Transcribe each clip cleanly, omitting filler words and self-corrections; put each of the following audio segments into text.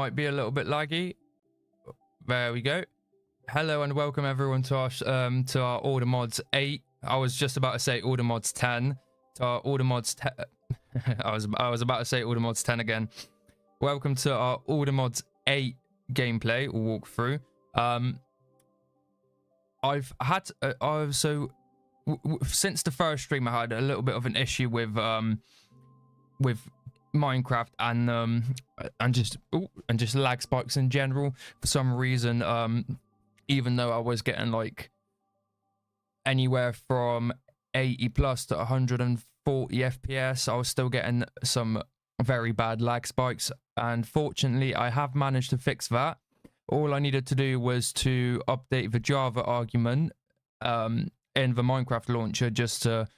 might be a little bit laggy. There we go. Hello and welcome everyone to our AllTheMods 8. I was just about to say AllTheMods 10. To our AllTheMods 10. I was about to say AllTheMods 10 again. Welcome to our AllTheMods 8 gameplay or walkthrough. I've had since the first stream I had a little bit of an issue with Minecraft and just lag spikes in general for some reason. Even though I was getting like anywhere from 80 plus to 140 FPS, I was still getting some very bad lag spikes, and fortunately I have managed to fix that. All I needed to do was to update the Java argument in the Minecraft launcher just to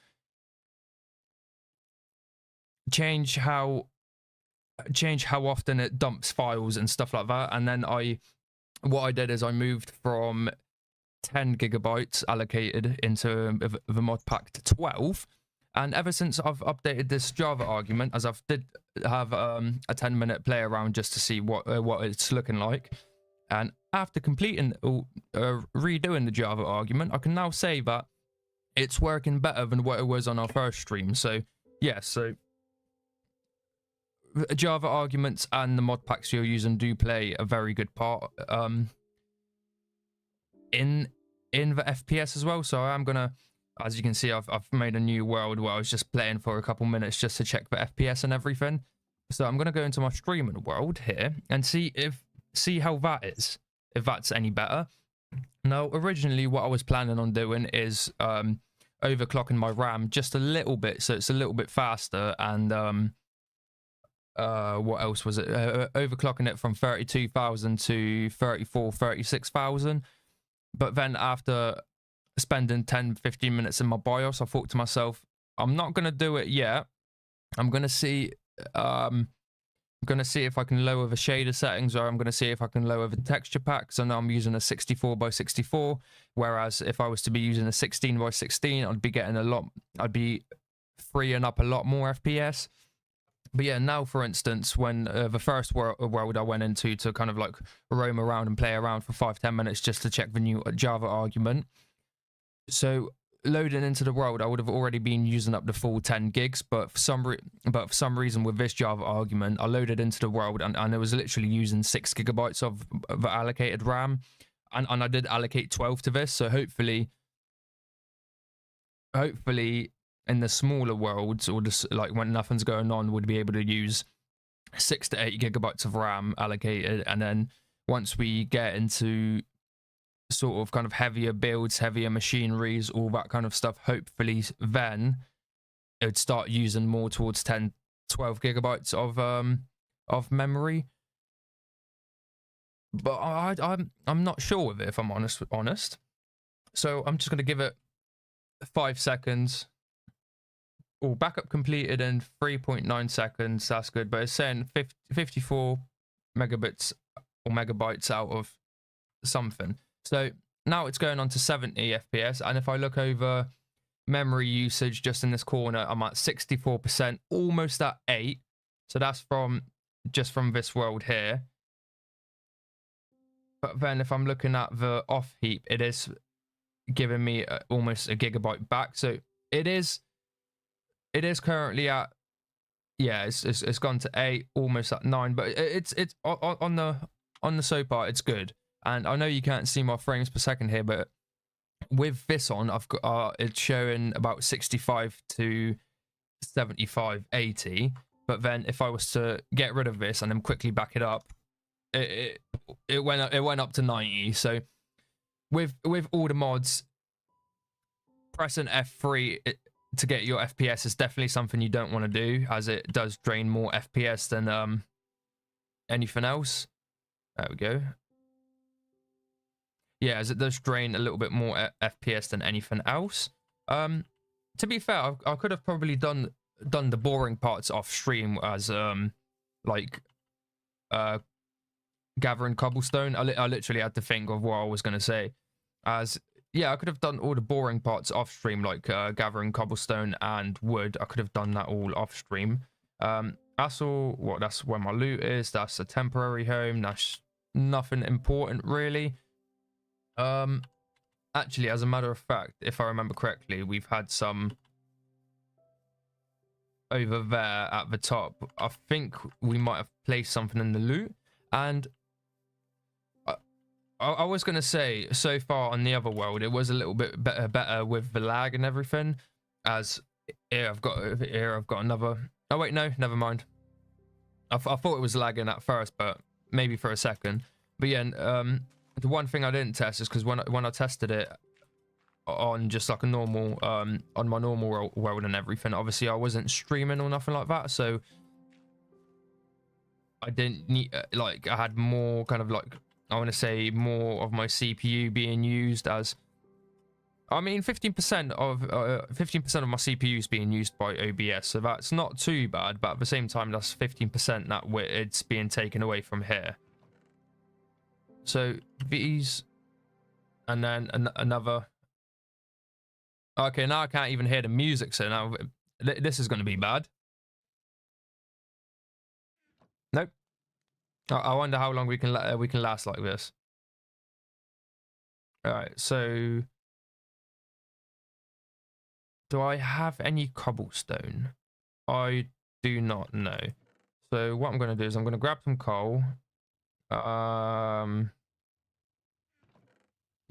change how often it dumps files and stuff like that. And then what I did is I moved from 10 gigabytes allocated into the mod pack to 12. And ever since I've updated this Java argument, as I did have a 10-minute play around just to see what it's looking like, and after completing redoing the Java argument, I can now say that it's working better than what it was on our first stream. So yeah, so Java arguments and the mod packs you're using do play a very good part in the FPS as well. So I am gonna, as you can see, I've made a new world where I was just playing for a couple minutes just to check the FPS and everything. So I'm gonna go into my streaming world here and see how that is, if that's any better. Now, originally what I was planning on doing is overclocking my RAM just a little bit, so it's a little bit faster, and what else was it? Overclocking it from 32,000 to 36,000. But then after spending 10-15 minutes in my BIOS, I thought to myself, I'm not going to do it yet. I'm going to see if I can lower the shader settings, or I'm going to see if I can lower the texture packs. I know I'm using a 64x64, whereas if I was to be using a 16x16, I'd be freeing up a lot more FPS. But yeah, now for instance, when the first world I went into to kind of like roam around and play around for 5-10 minutes just to check the new Java argument. So loading into the world, I would have already been using up the full 10 gigs, but for some reason with this Java argument, I loaded into the world and it was literally using 6 gigabytes of the allocated RAM, and I did allocate 12 to this. So hopefully in the smaller worlds, or just like when nothing's going on, would be able to use 6 to 8 gigabytes of RAM allocated. And then once we get into sort of kind of heavier builds, heavier machineries, all that kind of stuff, hopefully then it would start using more towards 12 gigabytes of memory. But I'm not sure with it, if I'm honest. So I'm just going to give it 5 seconds. Oh, backup completed in 3.9 seconds. That's good, but it's saying 54 megabits or megabytes out of something. So now it's going on to 70 FPS, and if I look over memory usage just in this corner, I'm at 64%, almost at 8. So that's just from this world here. But then if I'm looking at the off heap, it is giving me almost a gigabyte back. So it is currently at, yeah, it's gone to 8, almost at 9, but it's on the so far it's good. And I know you can't see my frames per second here, but with this on, I've got it's showing about 65 to 75, 80. But then if I was to get rid of this and then quickly back it up, it went up to 90. So with all the mods, pressing F3 to get your FPS is definitely something you don't want to do, as it does drain more FPS than anything else. There we go. Yeah, as it does drain a little bit more FPS than anything else. To be fair, I could have probably done the boring parts off stream, as like gathering cobblestone. I literally had to think of what I was going to say, as yeah, I could have done all the boring parts off stream, like gathering cobblestone and wood. I could have done that all off stream. That's all. What? That's where my loot is. That's a temporary home. That's nothing important really. Actually, as a matter of fact, if I remember correctly, we've had some over there at the top. I think we might have placed something in the loot, and I was gonna say, so far on the other world, it was a little bit better with the lag and everything. As here, I've got another. Oh wait, no, never mind. I thought it was lagging at first, but maybe for a second. But yeah, the one thing I didn't test is because when I tested it on just like a normal on my normal world and everything, obviously I wasn't streaming or nothing like that, so I didn't need like I had more kind of like, I want to say, more of my CPU being used as, I mean, 15% of my CPU is being used by OBS, so that's not too bad. But at the same time, that's 15% that it's being taken away from here. So these, and then another. Okay, now I can't even hear the music, so now this is going to be bad. Nope. I wonder how long we can last like this. All right, so do I have any cobblestone? I do not know. So what I'm going to do is I'm going to grab some coal. No,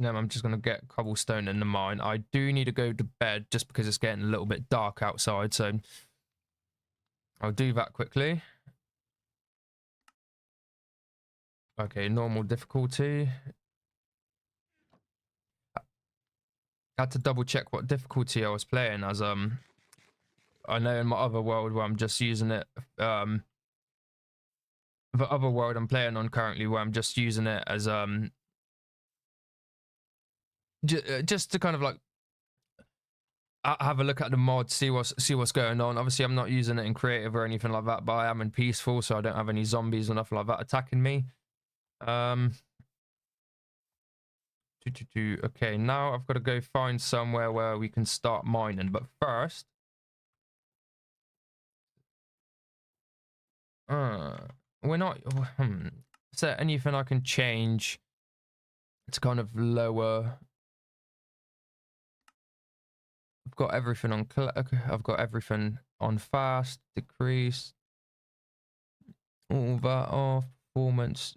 I'm just going to get cobblestone in the mine. I do need to go to bed just because it's getting a little bit dark outside, so I'll do that quickly. Okay, normal difficulty. I had to double check what difficulty I was playing, as I know in my other world where I'm just using it, the other world I'm playing on currently, where I'm just using it as just to kind of like have a look at the mod, see what's going on. Obviously I'm not using it in creative or anything like that, but I am in peaceful, so I don't have any zombies or nothing like that attacking me. Okay, now I've got to go find somewhere where we can start mining, but first we're not is there anything I can change to kind of lower? I've got everything on I've got everything on fast, decrease, all that off, performance.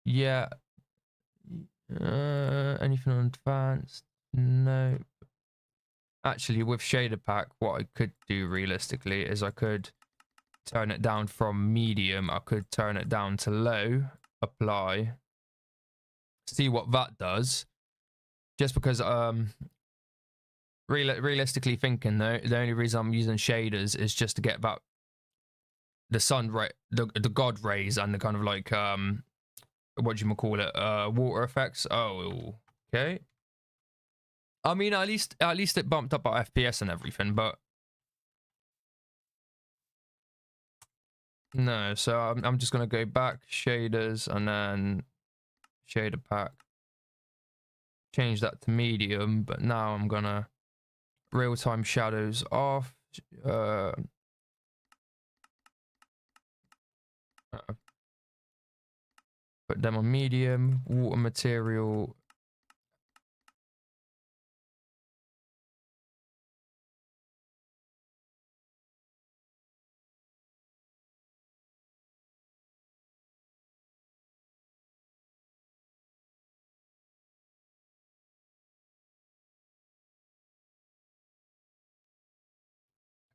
Yeah. Anything on advanced? No. Actually, with shader pack, what I could do realistically is I could turn it down from medium. I could turn it down to low, apply, see what that does. Just because realistically thinking, though, the only reason I'm using shaders is just to get that the sun the god rays and the kind of like what do you call it, water effects. Oh, okay. I mean, at least it bumped up our FPS and everything, but no. So I'm just gonna go back, shaders, and then shader pack, change that to medium. But now I'm gonna real-time shadows off. Put them on medium. Water material.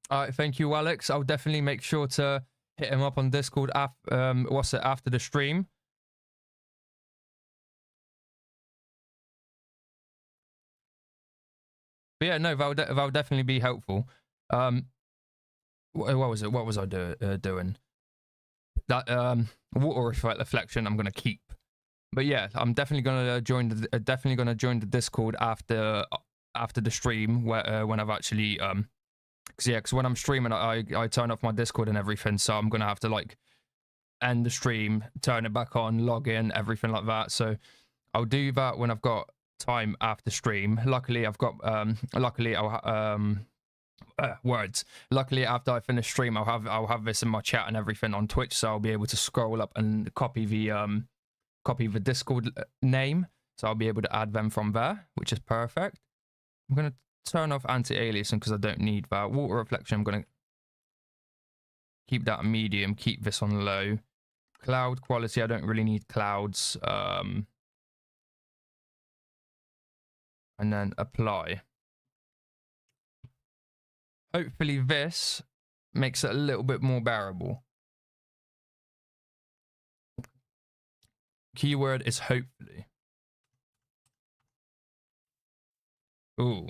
All right, thank you, Alex. I'll definitely make sure to hit him up on Discord after the stream. But yeah, no, that'll definitely be helpful. What was it? What was I doing? That water reflection I'm gonna keep. But yeah, I'm definitely gonna join the Discord after the stream, where when I've actually because when I'm streaming, I turn off my Discord and everything, so I'm gonna have to like end the stream, turn it back on, log in, everything like that. So I'll do that when I've got time after stream. Luckily I've got words. Luckily, after I finish stream, I'll have this in my chat and everything on Twitch, so I'll be able to scroll up and copy the Discord name, so I'll be able to add them from there, which is perfect. I'm gonna turn off anti-aliasing because I don't need that. Water reflection, I'm gonna keep that medium, keep this on low. Cloud quality, I don't really need clouds. And then apply. Hopefully this makes it a little bit more bearable. Keyword is hopefully. Ooh.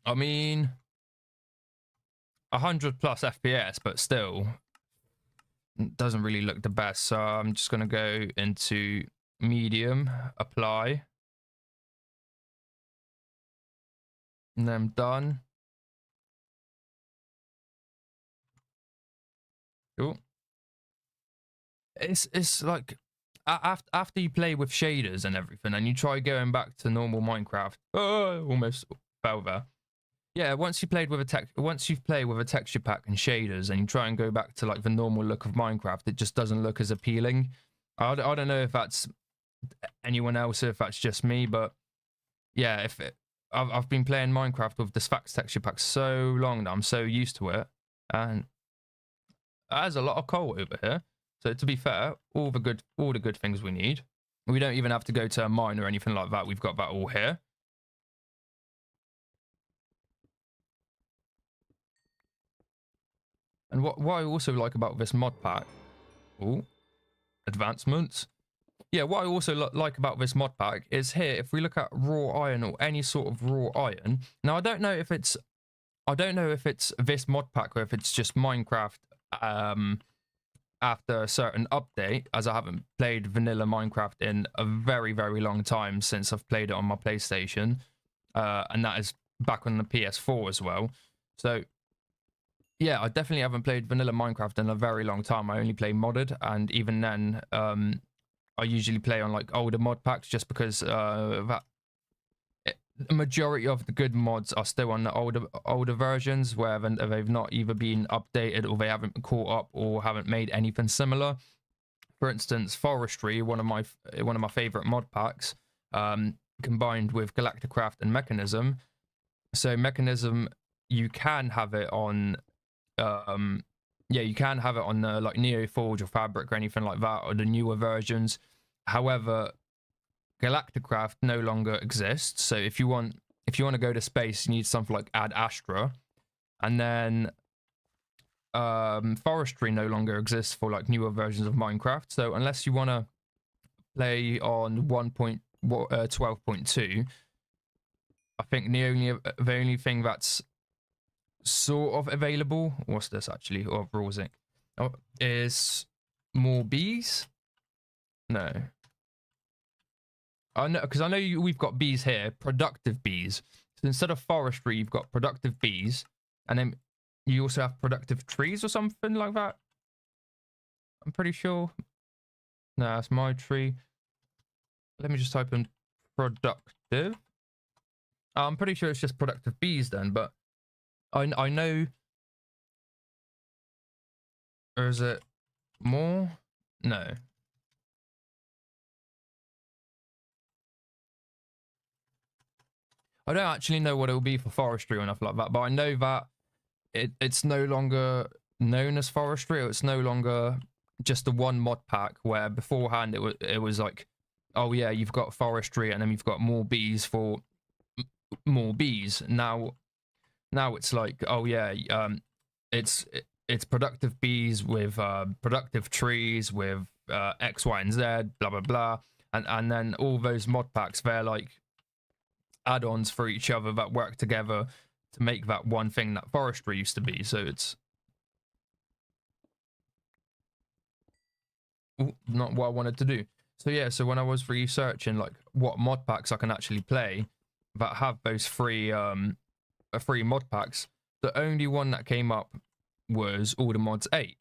I mean, 100 plus FPS, but still doesn't really look the best. So I'm just going to go into medium, apply. And then I'm done. Cool. It's like after you play with shaders and everything, and you try going back to normal Minecraft. Oh, almost fell there. Yeah, once you've played with a texture pack and shaders, and you try and go back to like the normal look of Minecraft, it just doesn't look as appealing. I don't know if that's anyone else, if that's just me, but yeah, I've been playing Minecraft with the Sphax texture pack so long that I'm so used to it, and there's a lot of coal over here. So to be fair, all the good things we need. We don't even have to go to a mine or anything like that. We've got that all here. And what I also like about this mod pack, advancements. Yeah, what I also like about this mod pack is here, if we look at raw iron or any sort of raw iron. Now I don't know if it's this mod pack or if it's just Minecraft after a certain update, as I haven't played vanilla Minecraft in a very, very long time since I've played it on my PlayStation. And that is back on the PS4 as well. So yeah, I definitely haven't played vanilla Minecraft in a very long time. I only play modded, and even then, I usually play on like older mod packs just because the majority of the good mods are still on the older versions where they've not either been updated or they haven't caught up or haven't made anything similar. For instance, Forestry, one of my favorite mod packs, combined with Galacticraft and Mechanism. So Mechanism, you can have it on you can have it on like Neoforge or Fabric or anything like that, or the newer versions. However, Galacticraft no longer exists. So if you want to go to space, you need something like Ad Astra. And then Forestry no longer exists for like newer versions of Minecraft. So unless you want to play on 1.12.2, I think the only thing that's sort of available, what's this actually, or rules it, is more bees. No, I know, because I know we've got bees here, productive bees. So instead of forestry, you've got productive bees, and then you also have productive trees or something like that. I'm pretty sure. No, that's my tree. Let me just type in productive. I'm pretty sure it's just productive bees then, but I know. Or is it more? No. I don't actually know what it will be for forestry or nothing like that, but I know that it's no longer known as forestry, or it's no longer just the one mod pack where beforehand it was like, oh yeah, you've got forestry and then you've got more bees for more bees. Now it's like, oh yeah, it's productive bees with productive trees with X, Y, and Z, blah blah blah, and then all those mod packs, they're like add-ons for each other that work together to make that one thing that forestry used to be. So it's not what I wanted to do. So yeah, so when I was researching like what mod packs I can actually play that have those free mod packs, the only one that came up was AllTheMods 8.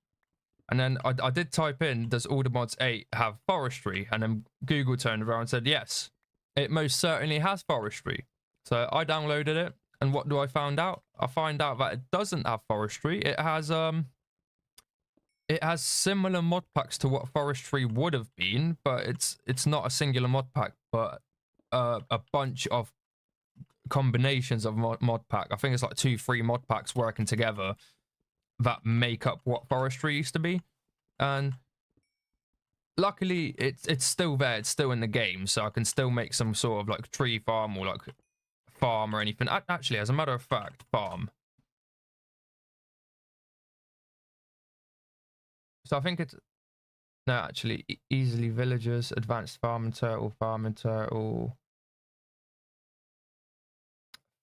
And then I did type in, does AllTheMods 8 have forestry? And then Google turned around and said, yes, it most certainly has forestry. So I downloaded it, And what do I find out? I find out that it doesn't have forestry. It has similar mod packs to what forestry would have been, but it's not a singular mod pack, but a bunch of combinations of mod pack. I think it's like 2-3 mod packs working together that make up what forestry used to be. And luckily it's still there, it's still in the game, so I can still make some sort of like tree farm or like farm or anything. Actually, as a matter of fact, farm. So I think it's no, actually easily villagers, advanced farming turtle,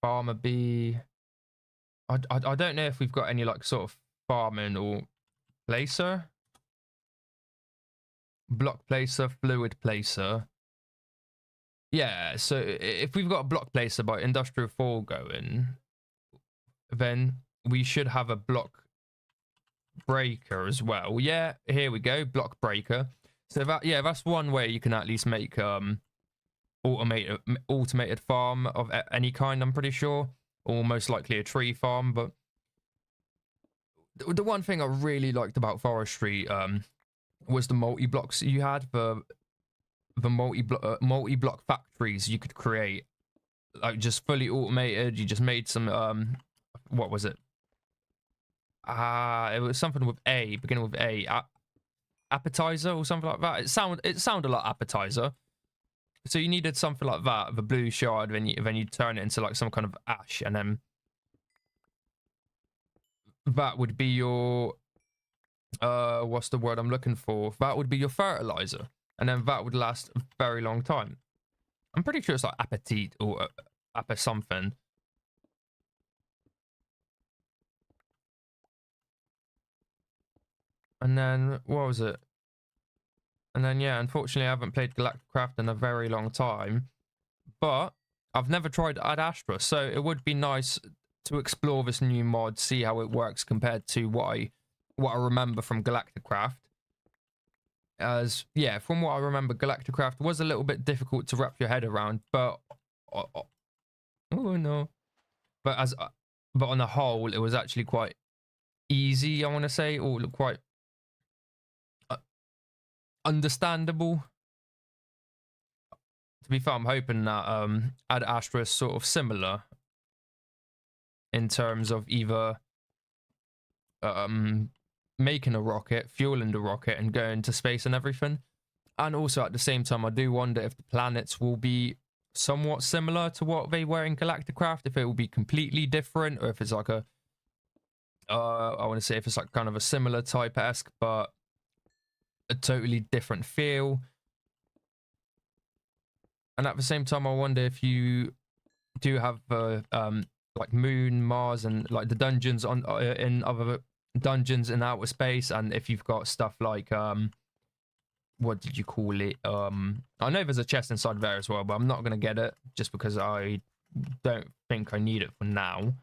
farmer bee. I don't know if we've got any like sort of farming or placer, block placer, fluid placer. Yeah, so if we've got a block placer by industrial 4 going, then we should have a block breaker as well. Yeah, here we go, block breaker. So that's one way you can at least make automated farm of any kind, I'm pretty sure, or most likely a tree farm. But the one thing I really liked about forestry was the multi-blocks you had, the multi-block factories you could create, like just fully automated. You just made some what was it? It was something with A, beginning with A, appetizer or something like that. It sounded like appetizer. So you needed something like that, the blue shard, then you turn it into like some kind of ash, and then that would be your what's the word I'm looking for? That would be your fertilizer, and then that would last a very long time. I'm pretty sure it's like appetit or appa something. And then what was it? And then yeah, unfortunately I haven't played Galacticraft in a very long time, but I've never tried Ad Astra, so it would be nice to explore this new mod, see how it works compared to what I remember from Galacticraft. As yeah, from what I remember, Galacticraft was a little bit difficult to wrap your head around, but oh no, but on the whole, it was actually quite easy, I want to say, or quite understandable. To be fair, I'm hoping that Ad Astra is sort of similar in terms of either making a rocket, fueling the rocket, and going to space and everything. And also at the same time, I do wonder if the planets will be somewhat similar to what they were in Galacticraft, if it will be completely different, or if it's like a I want to say if it's like kind of a similar type-esque, but a totally different feel. And at the same time, I wonder if you do have like Moon, Mars, and like the dungeons on in other dungeons in outer space, and if you've got stuff like what did you call it? I know there's a chest inside there as well, but I'm not gonna get it just because I don't think I need it for now.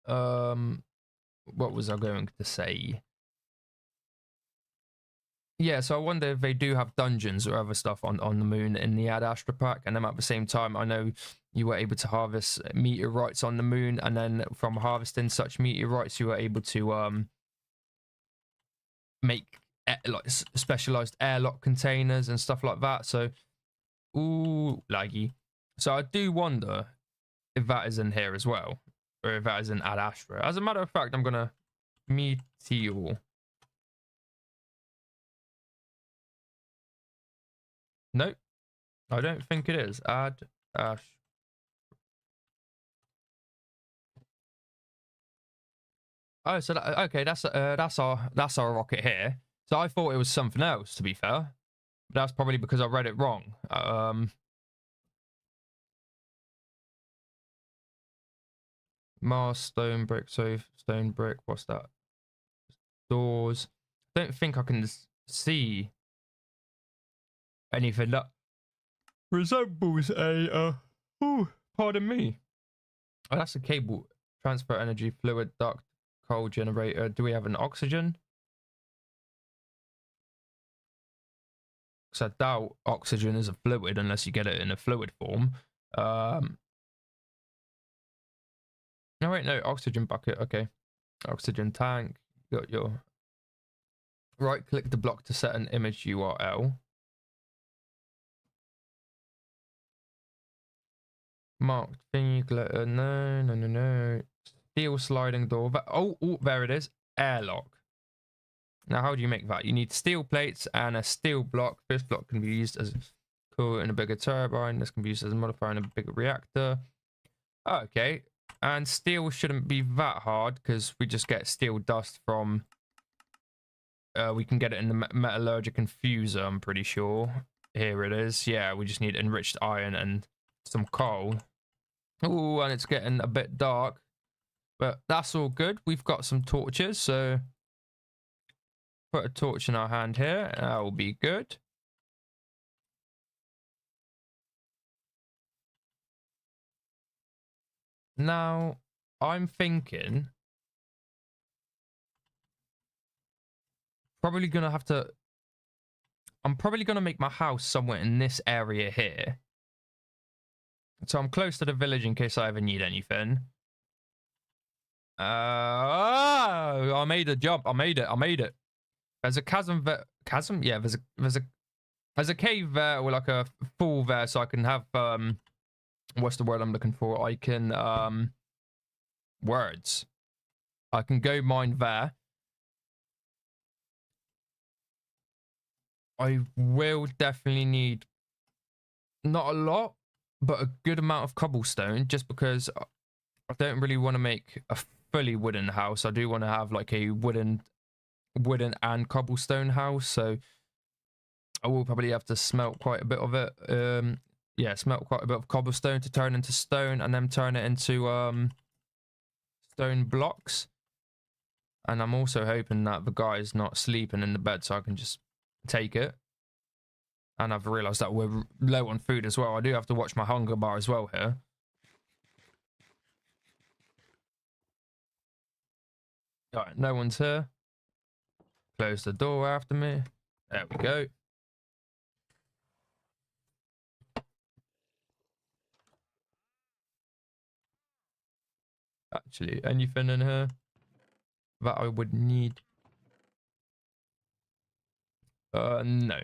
What was I going to say? Yeah, so I wonder if they do have dungeons or other stuff on the moon in the Ad Astra pack, and then at the same time, I know you were able to harvest meteorites on the moon, and then from harvesting such meteorites, you were able to make like specialized airlock containers and stuff like that. So, ooh, laggy. So I do wonder if that is in here as well, or if that is in Ad Astra. As a matter of fact, I'm gonna meteor. Nope, I don't think it is. Ad Astra. Oh, so okay, that's our rocket here. So I thought it was something else, to be fair. But that's probably because I read it wrong. Mars, stone brick, so stone brick. What's that? Doors. Don't think I can see anything that resembles a pardon me. Oh, that's a cable. Transfer energy, fluid duct, coal generator. Do we have an oxygen? Because I doubt oxygen is a fluid unless you get it in a fluid form. No, wait, no. Oxygen bucket. Okay. Oxygen tank. Got your... Right-click the block to set an image URL. Marked thingy glitter. No, no, no, no. Steel sliding door. Oh, there it is. Airlock. Now, how do you make that? You need steel plates and a steel block. This block can be used as coolant in a bigger turbine. This can be used as a modifier in a bigger reactor. Okay. And steel shouldn't be that hard because we just get steel dust from... we can get it in the metallurgic infuser, I'm pretty sure. Here it is. Yeah, we just need enriched iron and some coal. Ooh, and it's getting a bit dark. But that's all good. We've got some torches, so... Put a torch in our hand here. That will be good. Now, I'm thinking... Probably going to have to... I'm probably going to make my house somewhere in this area here. So I'm close to the village in case I ever need anything. I made a jump. I made it. There's a chasm there. Chasm? Yeah, there's a cave there, or like a pool there, so I can have what's the word I'm looking for? I can words. I can go mine there. I will definitely need not a lot, but a good amount of cobblestone, just because I don't really want to make a fully wooden house. I do want to have like a wooden and cobblestone house, so I will probably have to smelt quite a bit of it. Yeah, smelt quite a bit of cobblestone to turn into stone, and then turn it into stone blocks. And I'm also hoping that the guy's not sleeping in the bed, so I can just take it. And I've realised that we're low on food as well. I do have to watch my hunger bar as well here. Alright, no one's here. Close the door after me. There we go. Actually, anything in here that I would need? No.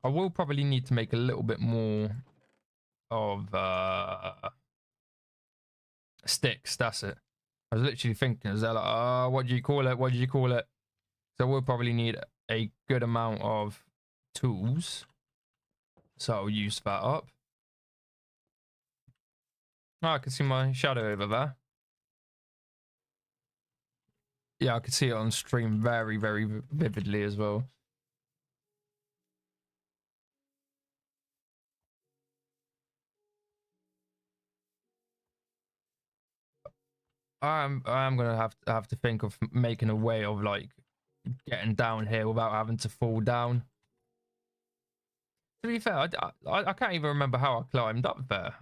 I will probably need to make a little bit more of sticks. That's it. I was literally thinking, is that like, what do you call it? What do you call it? So we'll probably need a good amount of tools. So I'll use that up. Oh, I can see my shadow over there. Yeah, I can see it on stream very, very vividly as well. I'm gonna have to think of making a way of like getting down here without having to fall down. To be fair, I can't even remember how I climbed up there.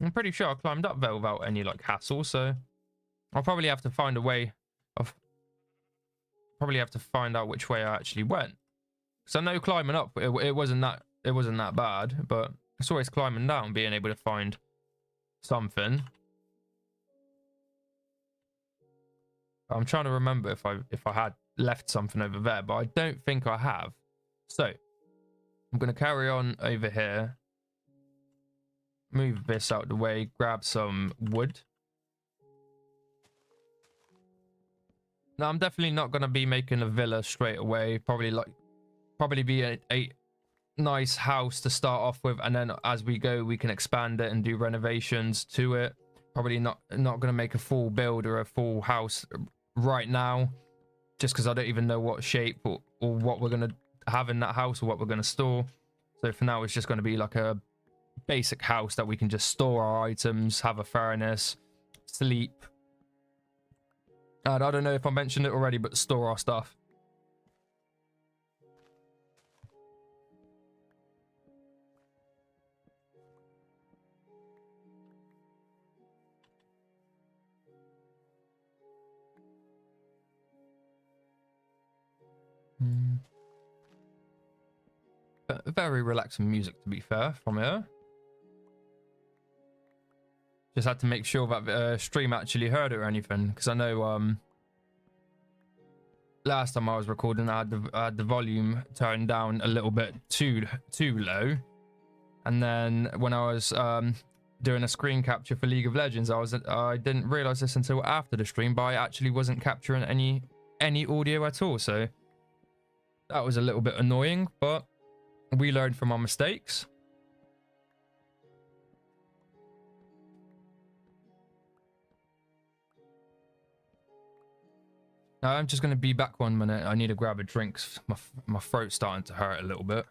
I'm pretty sure I climbed up there without any like hassle, so I'll probably have to find a way of... Probably have to find out which way I actually went. Because I know climbing up, it wasn't that bad, but it's always climbing down, being able to find something. I'm trying to remember if I had left something over there, but I don't think I have. So I'm going to carry on over here. Move this out of the way. Grab some wood. Now I'm definitely not going to be making a villa straight away. Probably be a nice house to start off with, and then as we go we can expand it and do renovations to it. Probably not going to make a full build or a full house right now, just because I don't even know what shape or what we're going to have in that house or what we're going to store. So for now it's just going to be like a basic house that we can just store our items, have a furnace, sleep, and I don't know if I mentioned it already, but store our stuff. very relaxing music, to be fair, from here. Just had to make sure that stream actually heard it or anything, because I know last time I was recording, I had the volume turned down a little bit too low, and then when I was doing a screen capture for League of Legends, I didn't realize this until after the stream, but I actually wasn't capturing any audio at all, so that was a little bit annoying, but we learned from our mistakes. Now, I'm just going to be back 1 minute. I need to grab a drink. My throat's starting to hurt a little bit.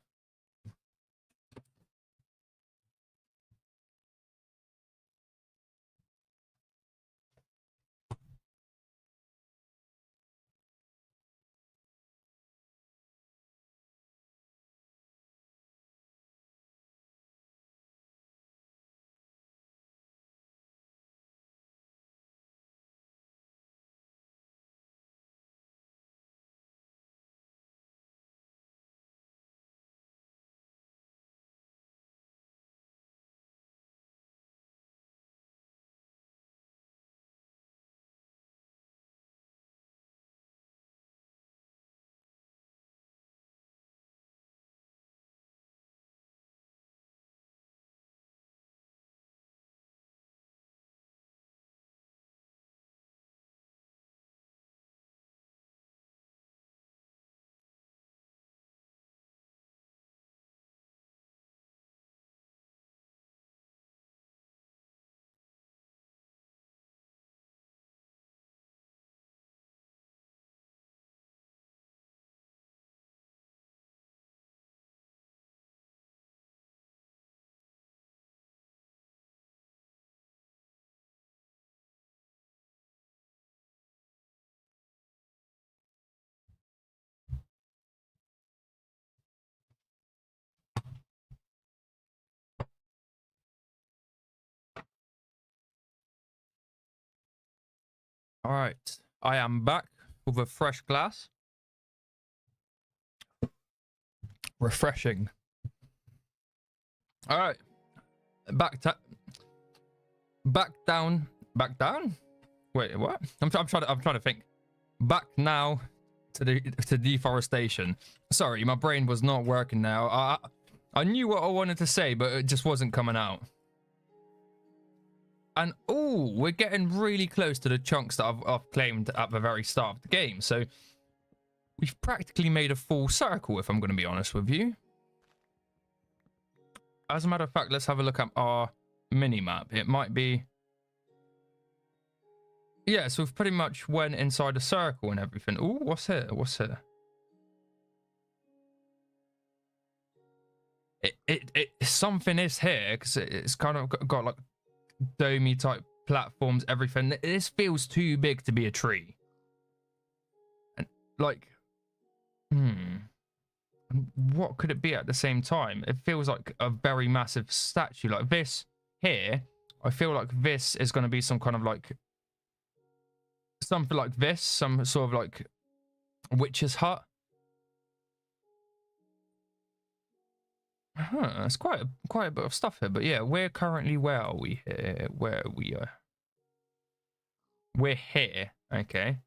All right, I am back with a fresh glass. Refreshing. All right, back down. Wait, what? I'm trying to think. Back now to deforestation. Sorry, my brain was not working now. I knew what I wanted to say, but it just wasn't coming out. And oh, we're getting really close to the chunks that I've claimed at the very start of the game. So we've practically made a full circle, if I'm going to be honest with you. As a matter of fact, let's have a look at our mini-map. It might be... Yeah, so we've pretty much went inside a circle and everything. Oh, what's here? What's here? Something is here, because it's kind of got like domey type platforms, everything. This feels too big to be a tree. And like, what could it be at the same time? It feels like a very massive statue. Like this here, I feel like this is going to be some kind of like something like this, some sort of like witch's hut. It's quite a bit of stuff here, but yeah, we're currently, where are we here? Where we are? We're here, okay.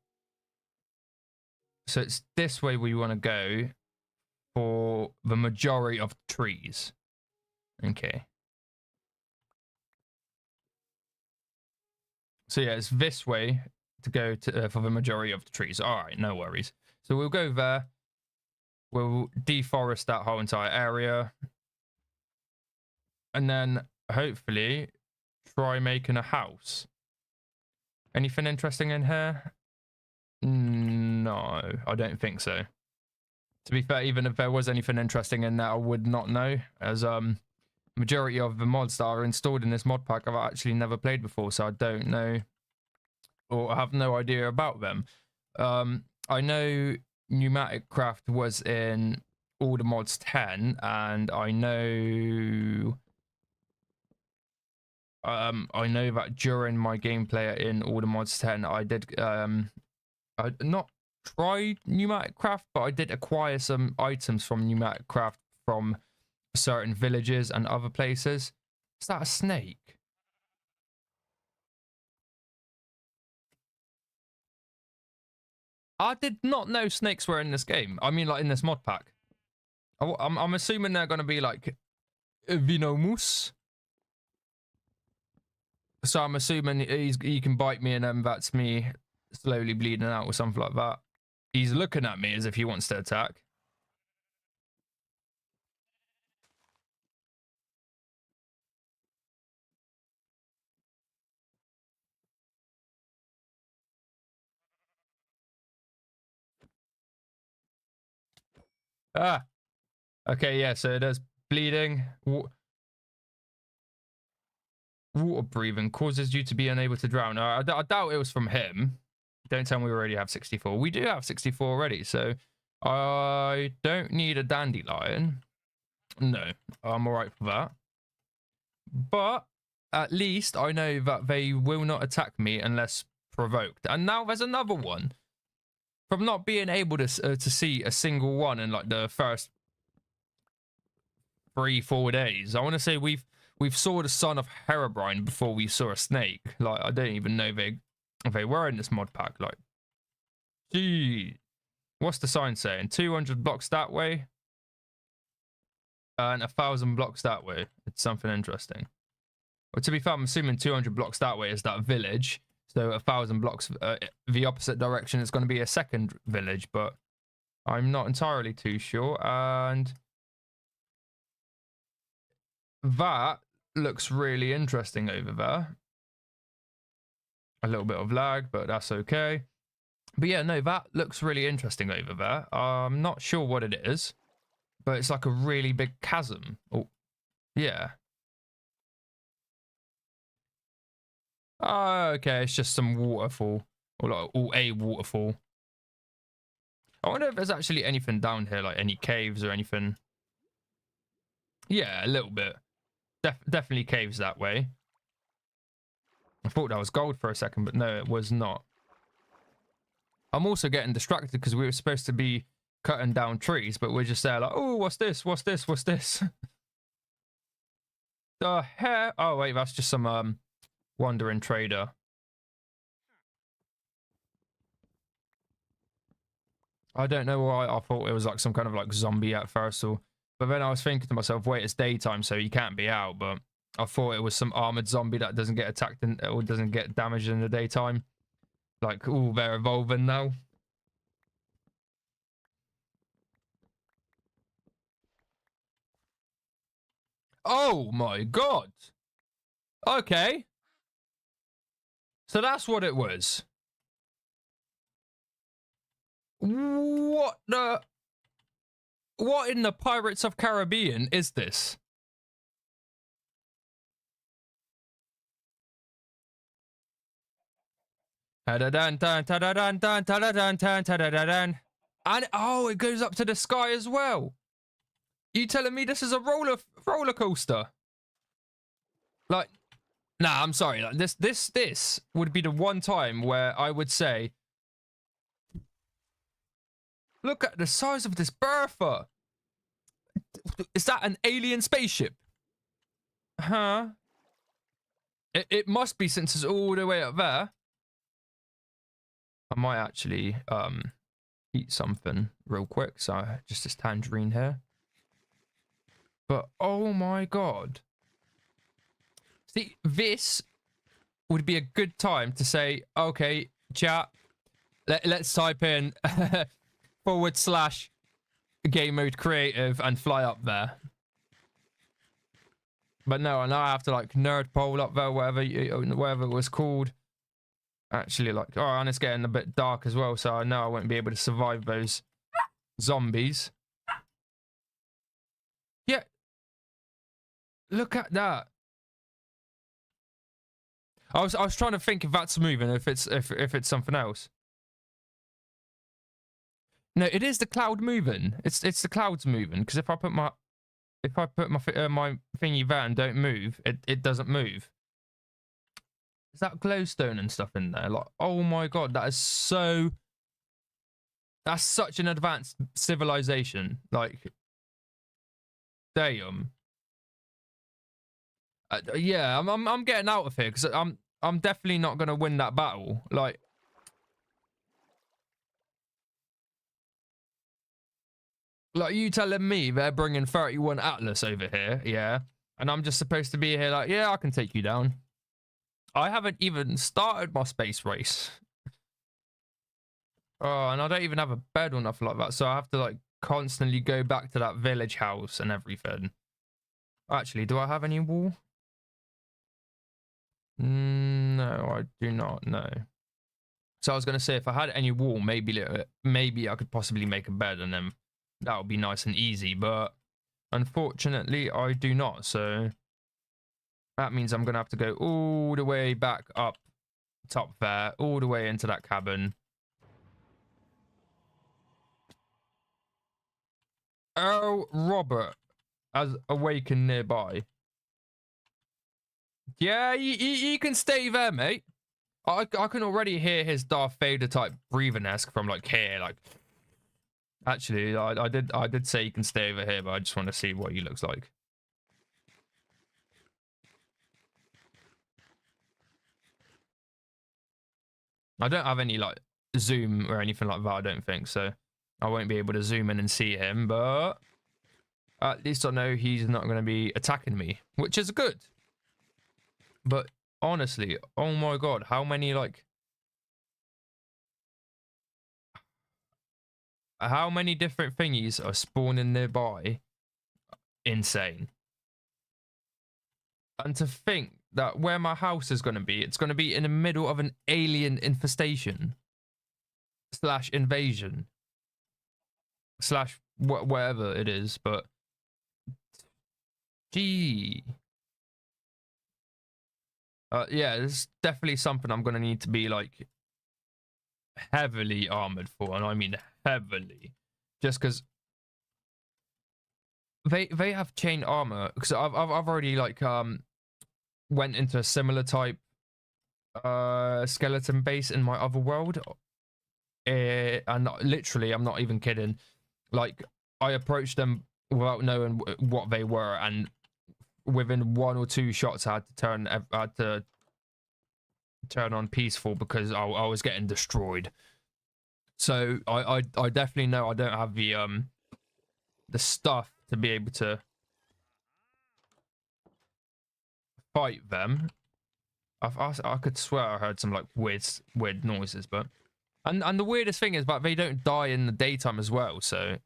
So it's this way we want to go for the majority of trees. Okay. So yeah, it's this way to go to for the majority of the trees. All right, no worries. So we'll go there. We'll deforest that whole entire area. And then hopefully try making a house. Anything interesting in here? No, I don't think so. To be fair, even if there was anything interesting in there, I would not know, as majority of the mods that are installed in this mod pack I've actually never played before, so I don't know, or I have no idea about them. I know Pneumatic Craft was in AllTheMods 10, and I know that during my gameplay in AllTheMods 10, I did I not try Pneumatic Craft, but I did acquire some items from Pneumatic Craft from certain villages and other places. Is that a snake? I did not know snakes were in this game. I mean, like in this mod pack. I'm assuming they're going to be like Venomus. So I'm assuming he can bite me and then that's me slowly bleeding out or something like that. He's looking at me as if he wants to attack. Ah. Okay, yeah, so it is bleeding. Water breathing causes you to be unable to drown. I doubt it was from him. Don't tell me we already have 64. We do have 64 already, so I don't need a dandelion. No, I'm alright for that. But at least I know that they will not attack me unless provoked. And now there's another one. From not being able to see a single one in like the first 3-4 days, I want to say we've saw the son of Herobrine before we saw a snake. Like, I don't even know they were in this mod pack. Like, gee, what's the sign saying? 200 blocks that way and 1,000 blocks that way. It's something interesting. Well, to be fair, I'm assuming 200 blocks that way is that village. So 1,000 blocks the opposite direction is going to be a second village, but I'm not entirely too sure. And that looks really interesting over there. A little bit of lag, but that's okay. But yeah, no, that looks really interesting over there. I'm not sure what it is, but it's like a really big chasm. Oh, yeah. Oh, okay, it's just some waterfall, or like a waterfall. I wonder if there's actually anything down here, like any caves or anything. Yeah, a little bit. Definitely caves that way. I thought that was gold for a second, but no, it was not. I'm also getting distracted because we were supposed to be cutting down trees, but we're just there like, oh, what's this? What's this? What's this? The hair. Oh, wait, that's just some wandering trader. I don't know why I thought it was like some kind of like zombie at first, but then I was thinking to myself, wait, it's daytime, so you can't be out. But I thought it was some armored zombie that doesn't get attacked or doesn't get damaged in the daytime. Like, oh, they're evolving now. Oh my god. Okay. So that's what it was. What in the Pirates of Caribbean is this? And oh, it goes up to the sky as well. You telling me this is a roller coaster? Like, nah, I'm sorry. Like this would be the one time where I would say, look at the size of this Bertha. Is that an alien spaceship? Huh? It must be, since it's all the way up there. I might actually eat something real quick. So just this tangerine here. But oh my god. See, this would be a good time to say, okay, chat, let's type in / game mode creative and fly up there. But no, and now I have to like nerd pole up there, whatever it was called. Actually, like, oh, and it's getting a bit dark as well, so I know I won't be able to survive those zombies. Yeah. Look at that. I was trying to think if that's moving, if it's something else. No, it is the cloud moving. It's the clouds moving, because if I put my my thingy there and don't move, it doesn't move. Is that glowstone and stuff in there? Like, oh my god, that's such an advanced civilization. Like, Damn. Yeah, I'm getting out of here because I'm definitely not gonna win that battle. Like you telling me they're bringing 31 Atlas over here, yeah, and I'm just supposed to be here like, yeah, I can take you down. I haven't even started my space race. Oh, and I don't even have a bed or nothing like that, so I have to like constantly go back to that village house and everything. Actually, do I have any wool? No, I do not. No. So I was gonna say if I had any wool, maybe I could possibly make a bed, and then that would be nice and easy. But unfortunately, I do not. So that means I'm gonna have to go all the way back up top there, all the way into that cabin. Oh, Robert has awakened nearby. Yeah, you can stay there, mate. I can already hear his Darth Vader type breathing-esque from like here. Like, actually, I did say you can stay over here, but I just want to see what he looks like. I don't have any like zoom or anything like that. I don't think so. I won't be able to zoom in and see him, but at least I know he's not going to be attacking me, which is good. But honestly, oh my god, how many different thingies are spawning nearby? Insane. And to think that where my house is going to be, it's going to be in the middle of an alien infestation / invasion / whatever it is, but gee. Yeah, it's definitely something I'm going to need to be like heavily armored for, and I mean heavily, just because they have chain armor. Because I've already like went into a similar type skeleton base in my other world, and literally I'm not even kidding, like I approached them without knowing what they were, and within 1 or 2 shots I had to turn on peaceful because I was getting destroyed. So I definitely know I don't have the stuff to be able to fight them. I could swear I heard some like weird noises, but and the weirdest thing is that they don't die in the daytime as well. So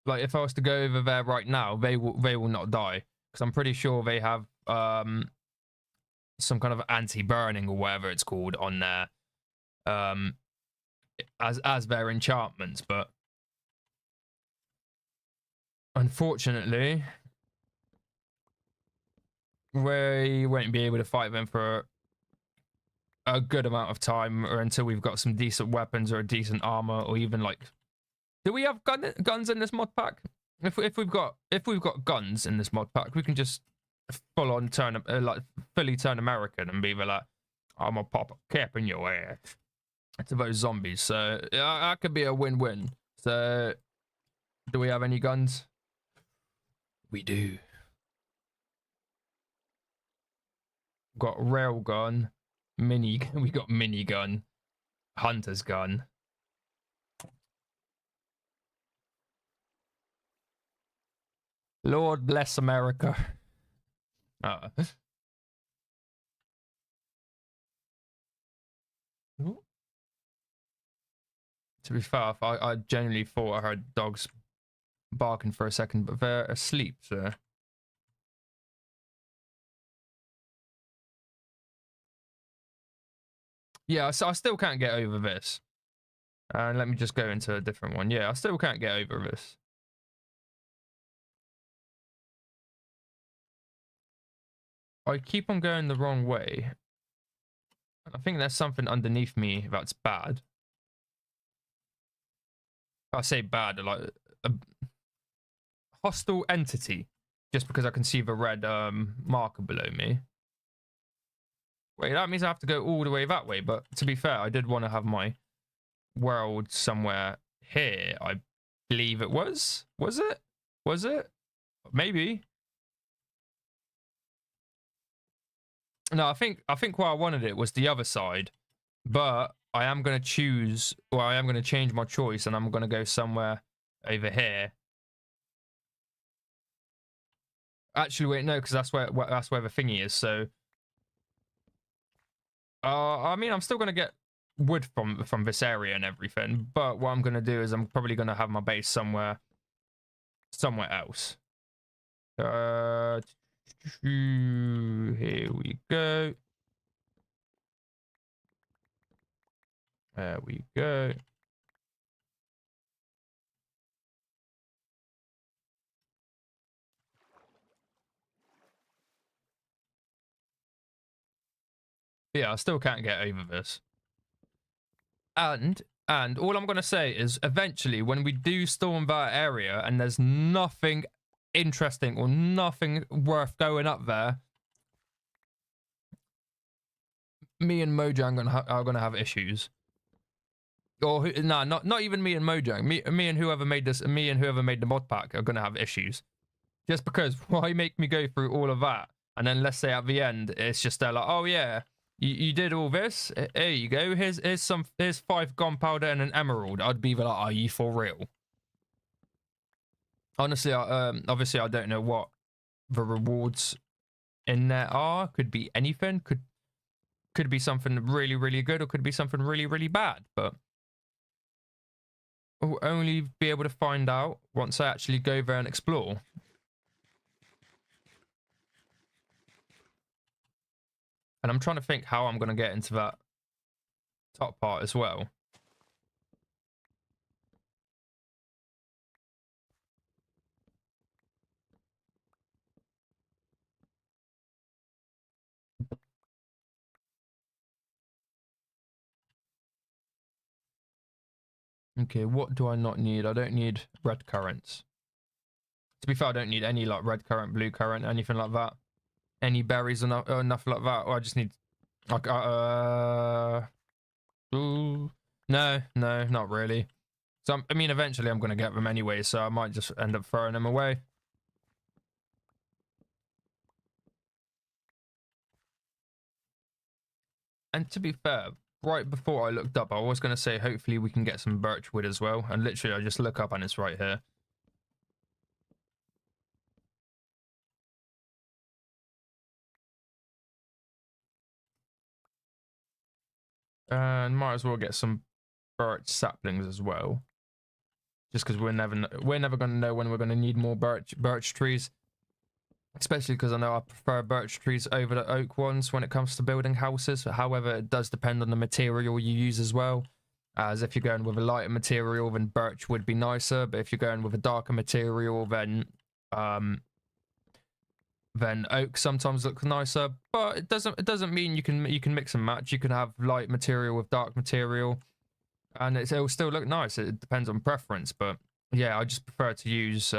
like if I was to go over there right now, they will not die because I'm pretty sure they have some kind of anti-burning or whatever it's called on there as their enchantments. But unfortunately, we won't be able to fight them for a good amount of time, or until we've got some decent weapons or a decent armor, or even like, do we have guns in this mod pack? If we've got guns in this mod pack, we can just full on turn fully turn American and be like, I'm gonna pop a cap in your ass to those zombies. So yeah, that could be a win-win. So do we have any guns? We do. Got railgun, we got minigun, hunter's gun. Lord bless America. To be fair, I genuinely thought I heard dogs barking for a second, but they're asleep, so. Yeah, so I still can't get over this. And let me just go into a different one. Yeah, I still can't get over this. I keep on going the wrong way. I think there's something underneath me that's bad. I say bad, like a hostile entity, just because I can see the red marker below me. Wait, that means I have to go all the way that way, but to be fair, I did want to have my world somewhere here, I believe it was. Was it? Was it? Maybe. No, I think why I wanted it was the other side, but I am gonna choose, or I am gonna change my choice, and I'm gonna go somewhere over here. Actually, wait, no, because that's where the thingy is. So, I mean, I'm still gonna get wood from this area and everything, but what I'm gonna do is I'm probably gonna have my base somewhere else. Here we go. There we go. Yeah, I still can't get over this. And all I'm going to say is eventually when we do storm that area and there's nothing interesting or nothing worth going up there, me and Mojang are going to have issues. Or no, not even me and Mojang. Me and whoever made this, me and whoever made the mod pack are going to have issues. Just because why make me go through all of that? And then let's say at the end, it's just they're like, oh yeah, you did all this. Here you go. Here's 5 gunpowder and an emerald. I'd be like, are you for real? Honestly, obviously I don't know what the rewards in there are. Could be anything. Could be something really, really good, or could be something really, really bad. But we'll only be able to find out once I actually go there and explore. And I'm trying to think how I'm going to get into that top part as well. Okay, what do I not need? I don't need red currants. To be fair, I don't need any like red currant, blue currant, anything like that. Any berries or nothing like that. Or I just need like ooh, no, not really. So I mean, eventually I'm gonna get them anyway, so I might just end up throwing them away. And to be fair, right before I looked up, I was gonna say hopefully we can get some birch wood as well. And literally, I just look up and it's right here. And might as well get some birch saplings as well. Just because we're never gonna know when we're gonna need more birch trees. Especially because I know I prefer birch trees over the oak ones when it comes to building houses. However, it does depend on the material you use as well. As if you're going with a lighter material, then birch would be nicer. But if you're going with a darker material, then oak sometimes looks nicer. But it doesn't mean you can mix and match. You can have light material with dark material, and it'll still look nice. It depends on preference. But yeah, I just prefer to use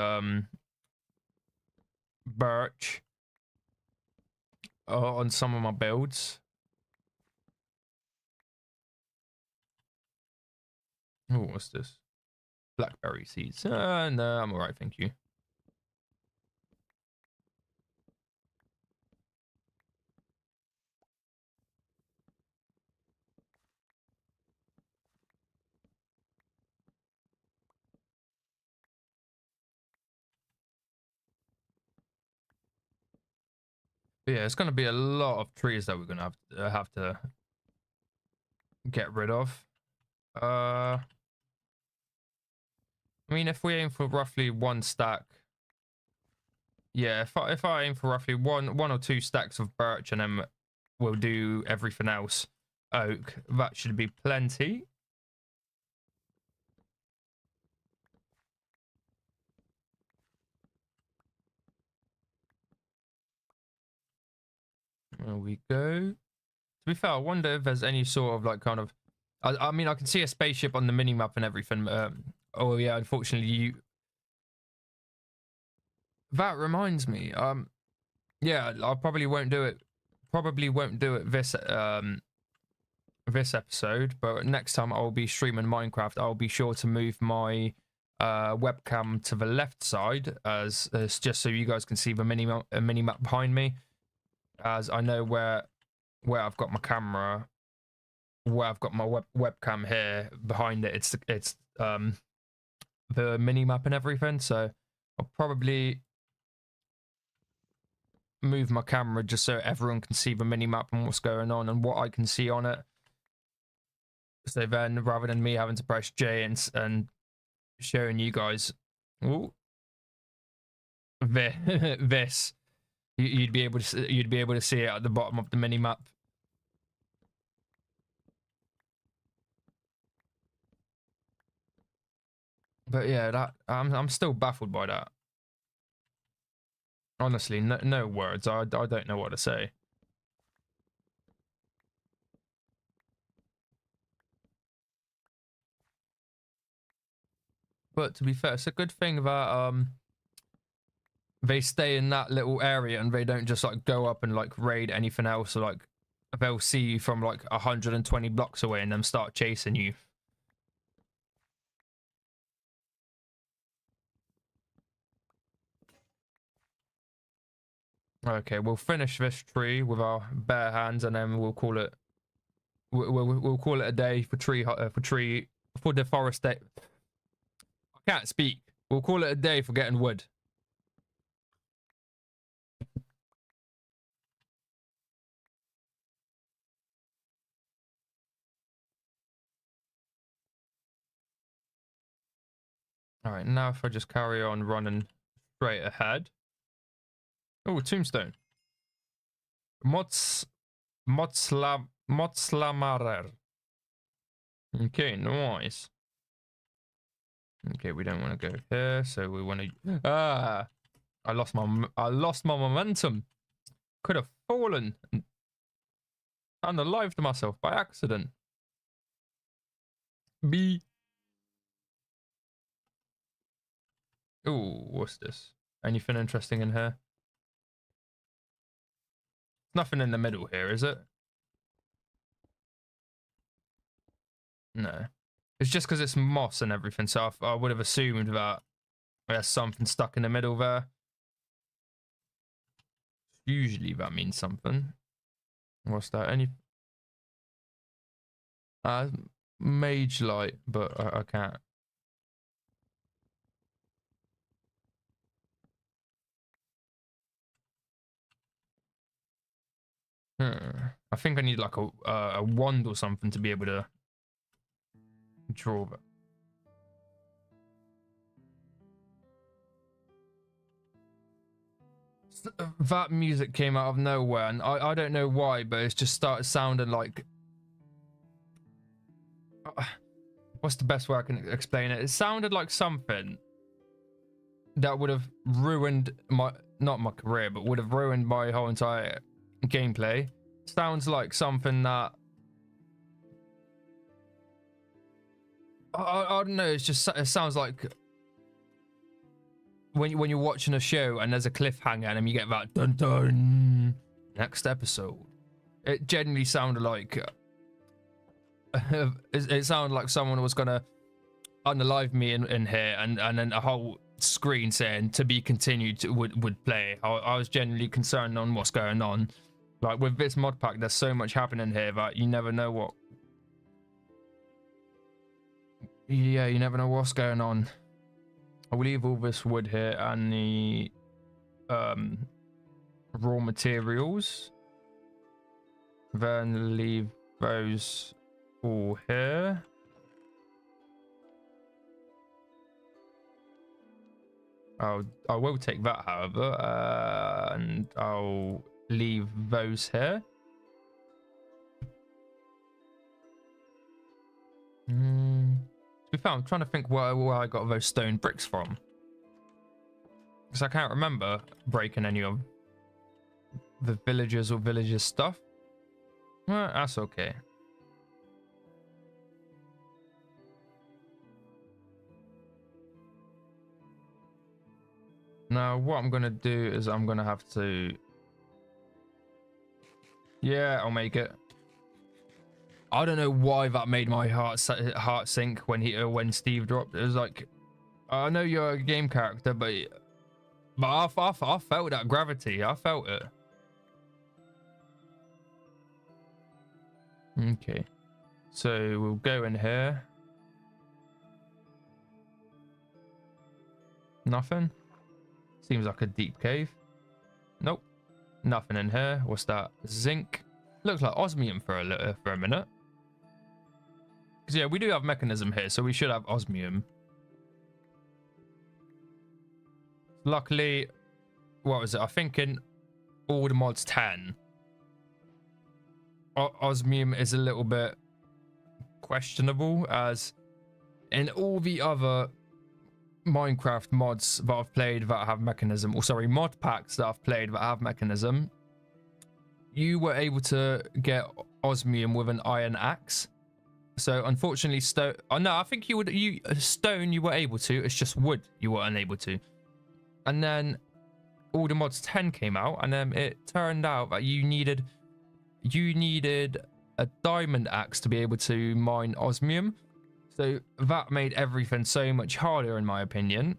birch on some of my builds. Oh, what's this? Blackberry seeds. No, I'm alright, thank you. But yeah, it's going to be a lot of trees that we're going to have to get rid of. I mean, if we aim for roughly 1 stack, yeah, if I aim for roughly one or 2 stacks of birch, and then we'll do everything else oak, that should be plenty. There we go. To be fair, I wonder if there's any sort of like kind of, I mean, I can see a spaceship on the mini map and everything. Oh yeah, unfortunately, that reminds me. Yeah, I probably won't do it. Probably won't do it this this episode, but next time I'll be streaming Minecraft, I'll be sure to move my webcam to the left side, as just so you guys can see the mini map behind me, as I know where I've got my camera, where I've got my webcam here behind it. It's the mini map and everything. So I'll probably move my camera just so everyone can see the mini map and what's going on and what I can see on it. So then, rather than me having to press J and showing you guys, this, you'd be able to see it at the bottom of the mini map. But yeah, that I'm still baffled by that. Honestly, no words. I don't know what to say. But to be fair, it's a good thing that they stay in that little area and they don't just like go up and like raid anything else, or like they'll see you from like 120 blocks away and then start chasing you. Okay, we'll finish this tree with our bare hands, and then we'll call it. We'll call it a day for deforestation. I can't speak. We'll call it a day for getting wood. All right, now if I just carry on running straight ahead. Oh, tombstone. Motslamarer. Okay, nice. Okay, we don't want to go here, so we want to. I lost my momentum. Could have fallen and unalived myself by accident. B. Ooh, what's this? Anything interesting in here? Nothing in the middle here, is it? No. It's just because it's moss and everything, so I would have assumed that there's something stuck in the middle there. Usually that means something. What's that? Any... mage light, but I can't. I think I need like a wand or something to be able to draw that. That music came out of nowhere, and I don't know why, but it just started sounding like... what's the best way I can explain it? It sounded like something that would have ruined my... not my career, but would have ruined my whole entire gameplay. Sounds like something that... I don't know, it sounds like... when you're watching a show and there's a cliffhanger and you get that dun dun next episode. It genuinely sounded like it sounded like someone was gonna unalive me in here, and then a whole screen saying to be continued would play. I was genuinely concerned on what's going on. Like with this mod pack, there's so much happening here that you never know what. Yeah, you never know what's going on. I will leave all this wood here and the raw materials. Then leave those all here. I will take that, however, and I'll leave those here. I'm trying to think where I got those stone bricks from, because I can't remember breaking any of the villagers or villagers stuff. Well, that's okay. Now what I'm gonna do is I'm gonna have to... yeah, I'll make it. I don't know why that made my heart sink when Steve dropped. It was like I know you're a game character, but I felt that gravity. I felt it. Okay. So we'll go in here. Nothing. Seems like a deep cave. Nope. Nothing in here. What's that? Zinc. Looks like osmium for a minute. Because yeah, we do have mechanism here, so we should have osmium. Luckily, what was it? I think in AllTheMods 10, osmium is a little bit questionable, as in all the other Minecraft mods that I've played that have mechanism, or sorry, mod packs that I've played that have mechanism, you were able to get osmium with an iron axe. So unfortunately, stone. Oh no, I think stone you were able to. It's just wood you were unable to. And then AllTheMods 10 came out, and then it turned out that you needed a diamond axe to be able to mine osmium. So that made everything so much harder, in my opinion.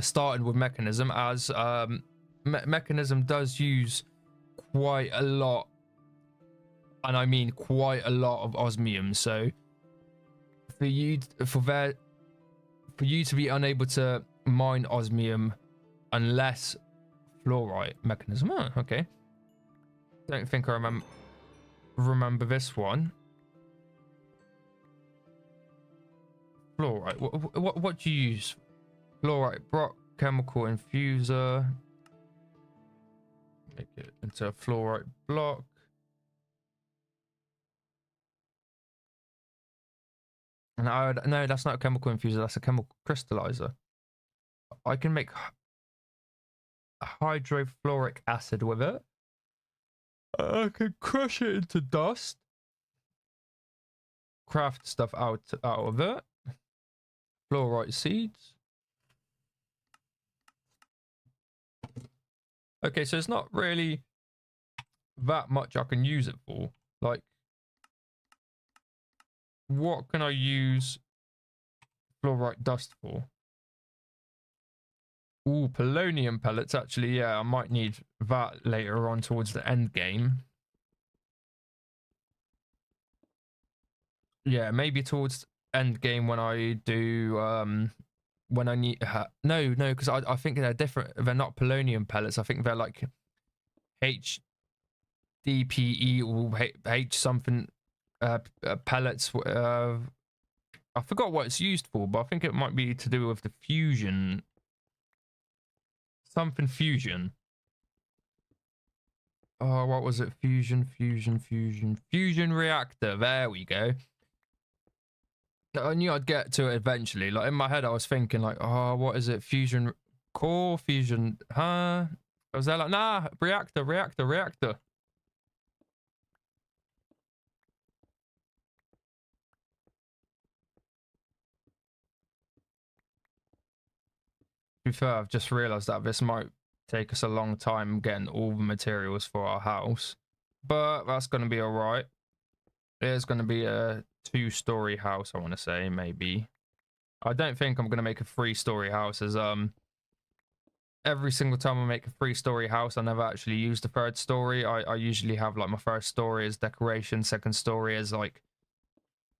Starting with mechanism, as mechanism does use quite a lot, and I mean quite a lot of osmium. So for you to be unable to mine osmium unless fluorite mechanism. Oh, okay. Don't think I remember this one. Fluorite. What do you use? Fluorite block, chemical infuser. Make it into a fluorite block. No, that's not a chemical infuser. That's a chemical crystallizer. I can make hydrofluoric acid with it. I can crush it into dust. Craft stuff out of it. Fluorite seeds. Okay, so it's not really that much I can use it for. Like, what can I use fluorite dust for? Ooh, polonium pellets. Actually, yeah, I might need that later on towards the end game. Yeah, maybe towards end game when I do when I need no, because I think they're different. They're not polonium pellets. I think they're like HDPE or H something pellets. I forgot what it's used for, but I think it might be to do with the fusion. Something fusion. Oh, what was it? Fusion reactor. There we go. I knew I'd get to it eventually. Like in my head, I was thinking like, oh, what is it? Fusion core, fusion, huh? I was there like, nah, reactor. To be fair, I've just realized that this might take us a long time getting all the materials for our house, but that's going to be all right. It's going to be a 2-story house, I want to say, maybe. I don't think I'm going to make a 3-story house, as every single time I make a 3-story house, I never actually use the 3rd story. I usually have like my 1st story as decoration, 2nd story as like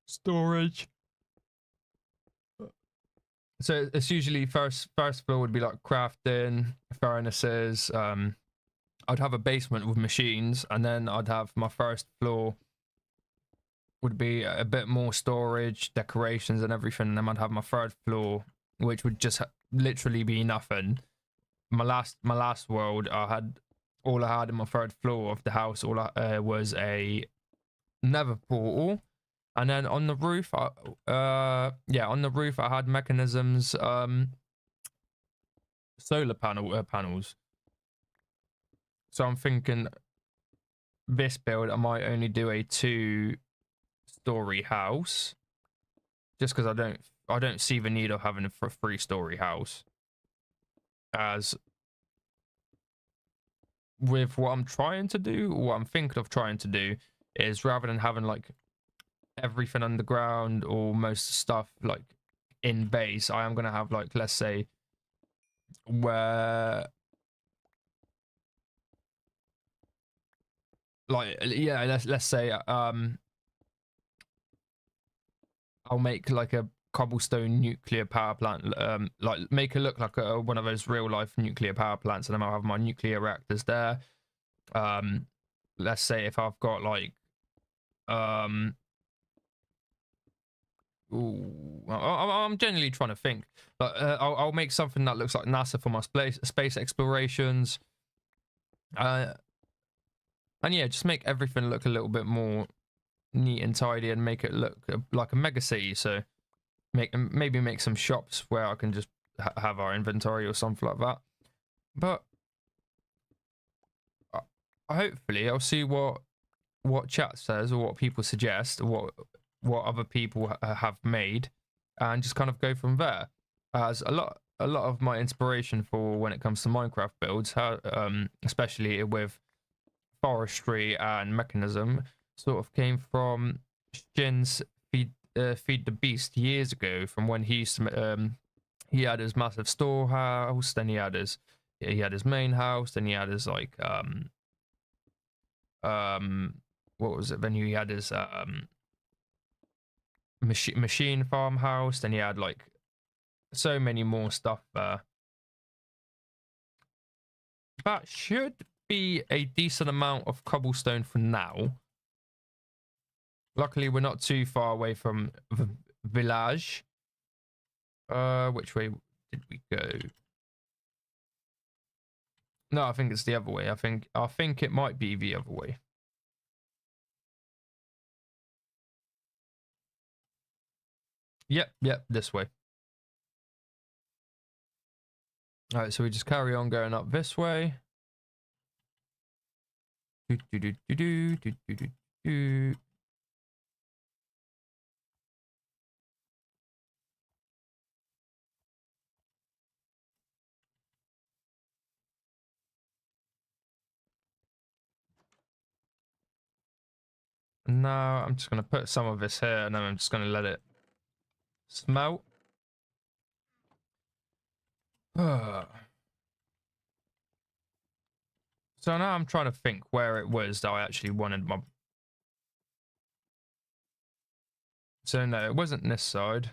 storage. So it's usually first floor would be like crafting, furnaces. I'd have a basement with machines, and then I'd have my 1st floor would be a bit more storage, decorations, and everything. And then I'd have my 3rd floor, which would just literally be nothing. My last world, all I had in my 3rd floor of the house was a nether portal. And then on the roof, on the roof I had mechanisms, solar panels. So I'm thinking this build I might only do a 2-story house, just because I don't see the need of having a 3-story house. As with what I'm trying to do, what I'm thinking of trying to do, is rather than having like everything underground or most stuff like in base, I am going to have, like, let's say, where, like, yeah, let's say, I'll make like a cobblestone nuclear power plant, like make it look like one of those real life nuclear power plants, and then I'll have my nuclear reactors there. Let's say if I've got like, I'm generally trying to think, but I'll make something that looks like NASA for my space explorations, and yeah, just make everything look a little bit more neat and tidy, and make it look like a mega city. So maybe make some shops where I can just have our inventory or something like that. But hopefully I'll see what chat says, or what people suggest, or what other people have made, and just kind of go from there. As a lot of my inspiration for when it comes to Minecraft builds, especially with forestry and mechanism, sort of came from Shin's Feed the Beast years ago, from when he used to, he had his massive storehouse, then he had his main house, then he had his like what was it, then he had his machine farmhouse, then he had like so many more stuff there. That should be a decent amount of cobblestone for now. Luckily, we're not too far away from the village. Which way did we go? No, I think it's the other way. I think it might be the other way. Yep, this way. All right, so we just carry on going up this way. Now I'm just going to put some of this here, and then I'm just going to let it smelt. So now I'm trying to think where it was that I actually wanted my... So no, it wasn't this side.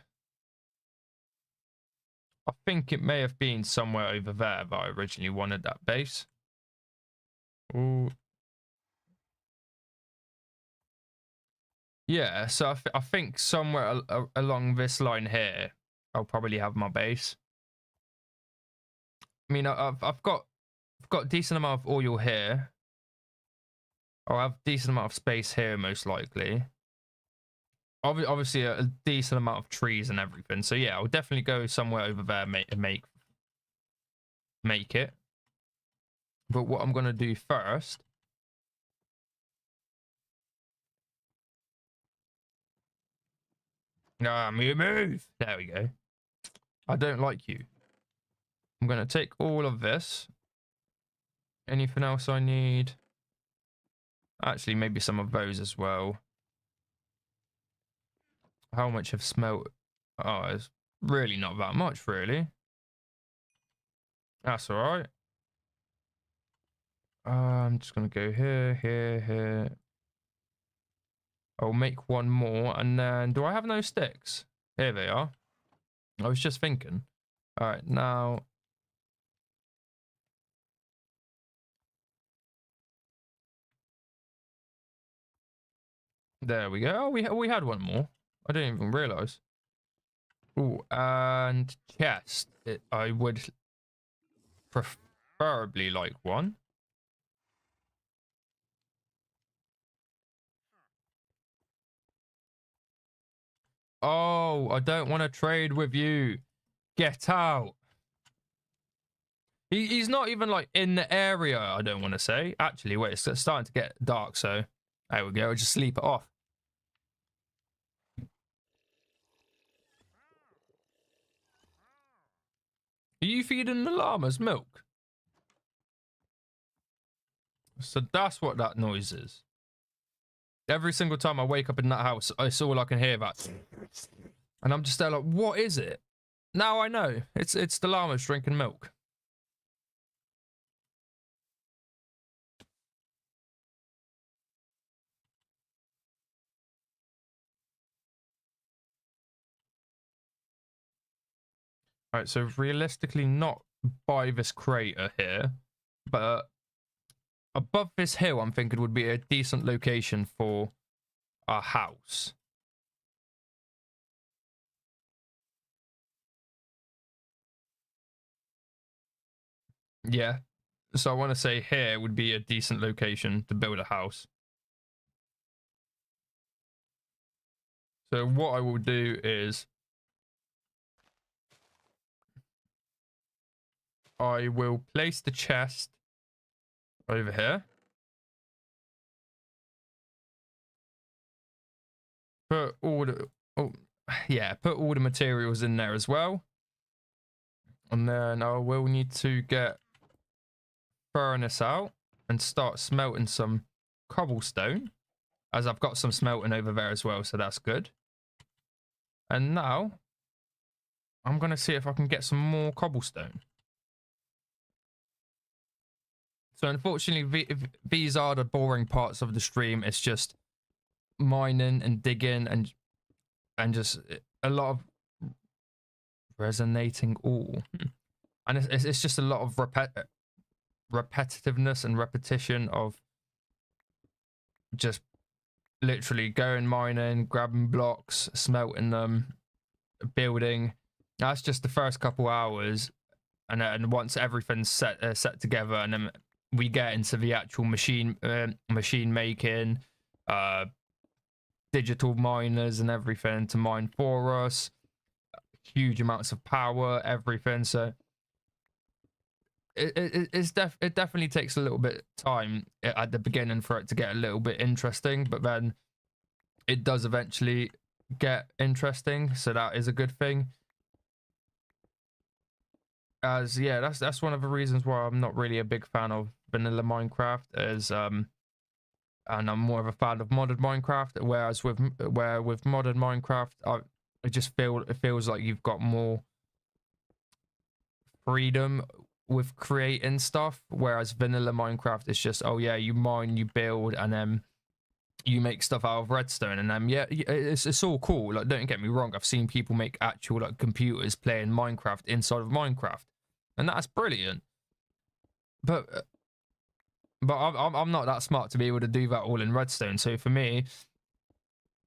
I think it may have been somewhere over there that I originally wanted that base. Ooh. Yeah, so I think somewhere along this line here, I'll probably have my base. I mean, I've got a decent amount of oil here. I'll have a decent amount of space here, most likely. Obviously, a decent amount of trees and everything. So yeah, I'll definitely go somewhere over there and make it. But what I'm gonna do first... move! There we go. I don't like you. I'm gonna take all of this. Anything else I need? Actually, maybe some of those as well. How much have smelt? Oh, it's really not that much, really. That's all right. I'm just gonna go here, here, here. I'll make one more, and then do I have no sticks? Here they are. I was just thinking. All right, now. There we go. Oh, we had one more. I didn't even realize. Oh, and chest. I would preferably like one. Oh, I don't want to trade with you. Get out. He's not even like in the area, I don't want to say. Actually, wait, it's starting to get dark, so there we go. I'll just sleep it off. Are you feeding the llamas milk? So that's what that noise is. Every single time I wake up in that house, it's all I can hear that. And I'm just there like, what is it? Now I know. It's the llamas drinking milk. Right, so realistically not by this crater here, but above this hill I'm thinking would be a decent location for a house. Yeah. So I want to say here would be a decent location to build a house. So what I will do is I will place the chest over here. Put all the put all the materials in there as well. And then I will need to get furnace out and start smelting some cobblestone, as I've got some smelting over there as well, so that's good. And now I'm going to see if I can get some more cobblestone. So unfortunately, these are the boring parts of the stream. It's just mining and digging and just a lot of resonating ore. And it's just a lot of repetitiveness and repetition of just literally going mining, grabbing blocks, smelting them, building. That's just the first couple hours, and then once everything's set together, and then we get into the actual machine making, digital miners and everything to mine for us, huge amounts of power, everything. So it definitely takes a little bit of time at the beginning for it to get a little bit interesting, but then it does eventually get interesting, so that is a good thing. As yeah, that's one of the reasons why I'm not really a big fan of vanilla Minecraft, is and I'm more of a fan of modded Minecraft, whereas with modded Minecraft it feels like you've got more freedom with creating stuff, whereas vanilla Minecraft is just, oh yeah, you mine, you build, and then you make stuff out of redstone, and then yeah, it's all cool. Like, don't get me wrong, I've seen people make actual like computers playing Minecraft inside of Minecraft, and that's brilliant. But I'm not that smart to be able to do that all in redstone. So for me,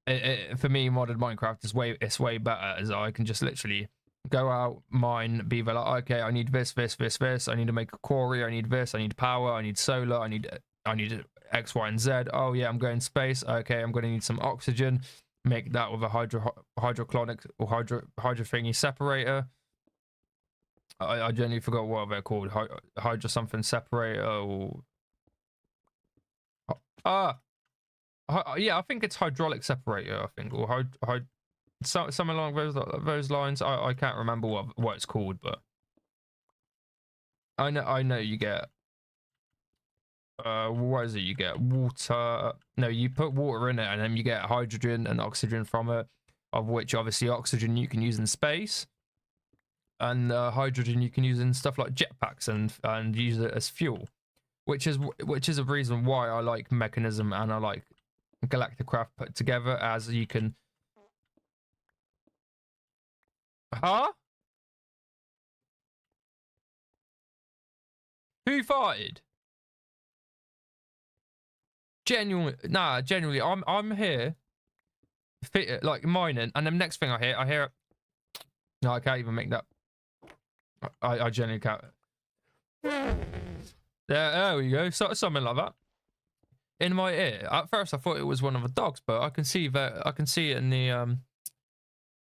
modded Minecraft is way better, as I can just literally go out, mine, be like, okay, I need this. I need to make a quarry. I need this. I need power. I need solar. I need X, Y, and Z. Oh yeah, I'm going space. Okay, I'm going to need some oxygen. Make that with a hydroclonic or hydro thingy separator. I genuinely forgot what they're called. Hydro something separator or yeah, I think it's hydraulic separator. I think, or something along those lines. I can't remember what it's called, but I know you get what is it? You get water. No, you put water in it, and then you get hydrogen and oxygen from it. Of which, obviously, oxygen you can use in space, and hydrogen you can use in stuff like jetpacks and use it as fuel. Which is a reason why I like Mechanism and I like Galacticraft put together, as you can. Huh? Who farted? Genuinely, I'm here, like mining, and then next thing I hear. No, I can't even make that. I genuinely can't. There we go. Something like that. In my ear. At first, I thought it was one of the dogs, but I can see that. I can see it in the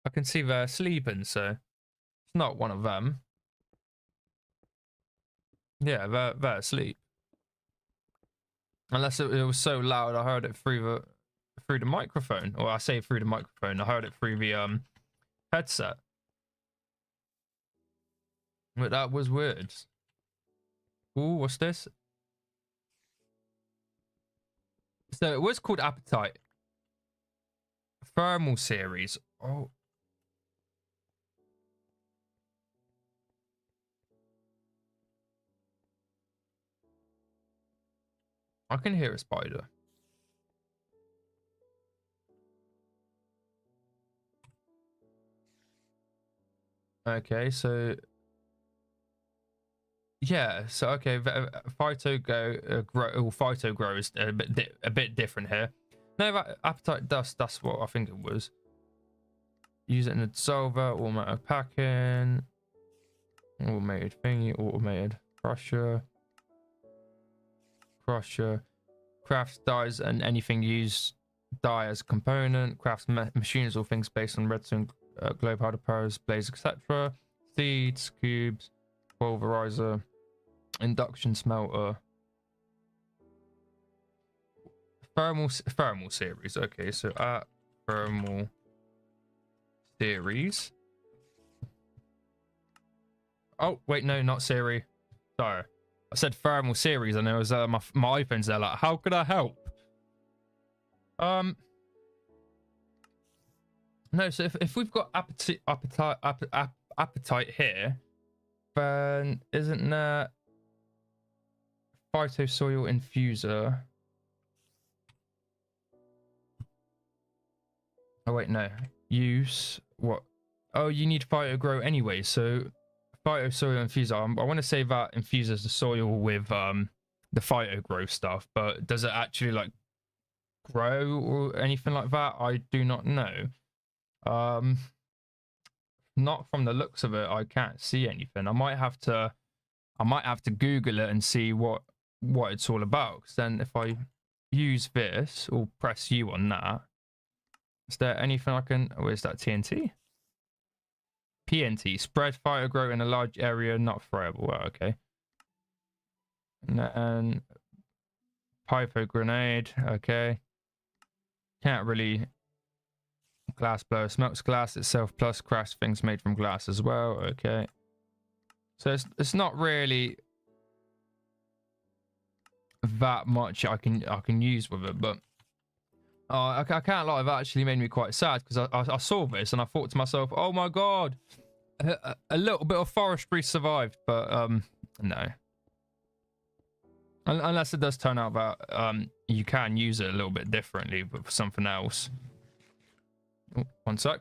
I can see they're sleeping, so it's not one of them. Yeah, they're asleep. Unless it was so loud, I heard it through the microphone, or I say through the microphone. I heard it through the headset. But that was weird. Ooh, what's this? So it was called Appetite. Thermal series. Oh. I can hear a spider. Okay, so yeah, so okay, phyto grow is a bit different here. No, that appetite dust. That's what I think it was. Use it in a dissolver, automated packing, automated thingy, automated crusher, crafts dyes and anything used dye as a component. Crafts machines or things based on redstone, glow powder, powers, blaze, etc. Seeds, cubes, pulverizer, induction smelter, thermal series. Okay, so at thermal series. Oh wait, no, not Siri. Sorry, I said thermal series, and it was my iPhone's there. Like, how could I help? No. So if we've got appetite here, then isn't there phytosoil infuser? Oh wait, no. Use what? Oh, you need phyto grow anyway. So phytosoil infuser. I want to say that infuses the soil with the phyto grow stuff, but does it actually like grow or anything like that? I do not know. Not from the looks of it, I can't see anything. I might have to Google it and see what it's all about. Because then if I use this or press U on that, is there anything I can? Oh, is that TNT? PNT, spread fire grow in a large area, not throwable. Well, okay. And Pypo grenade, okay. Can't really. Glass blower smelts glass itself plus crash things made from glass as well. Okay. So it's not really that much I can use with it, but I can't lie, that actually made me quite sad because I saw this and I thought to myself, oh my god, a little bit of forestry survived, but no. Unless it does turn out that you can use it a little bit differently, but for something else. Oh, one sec.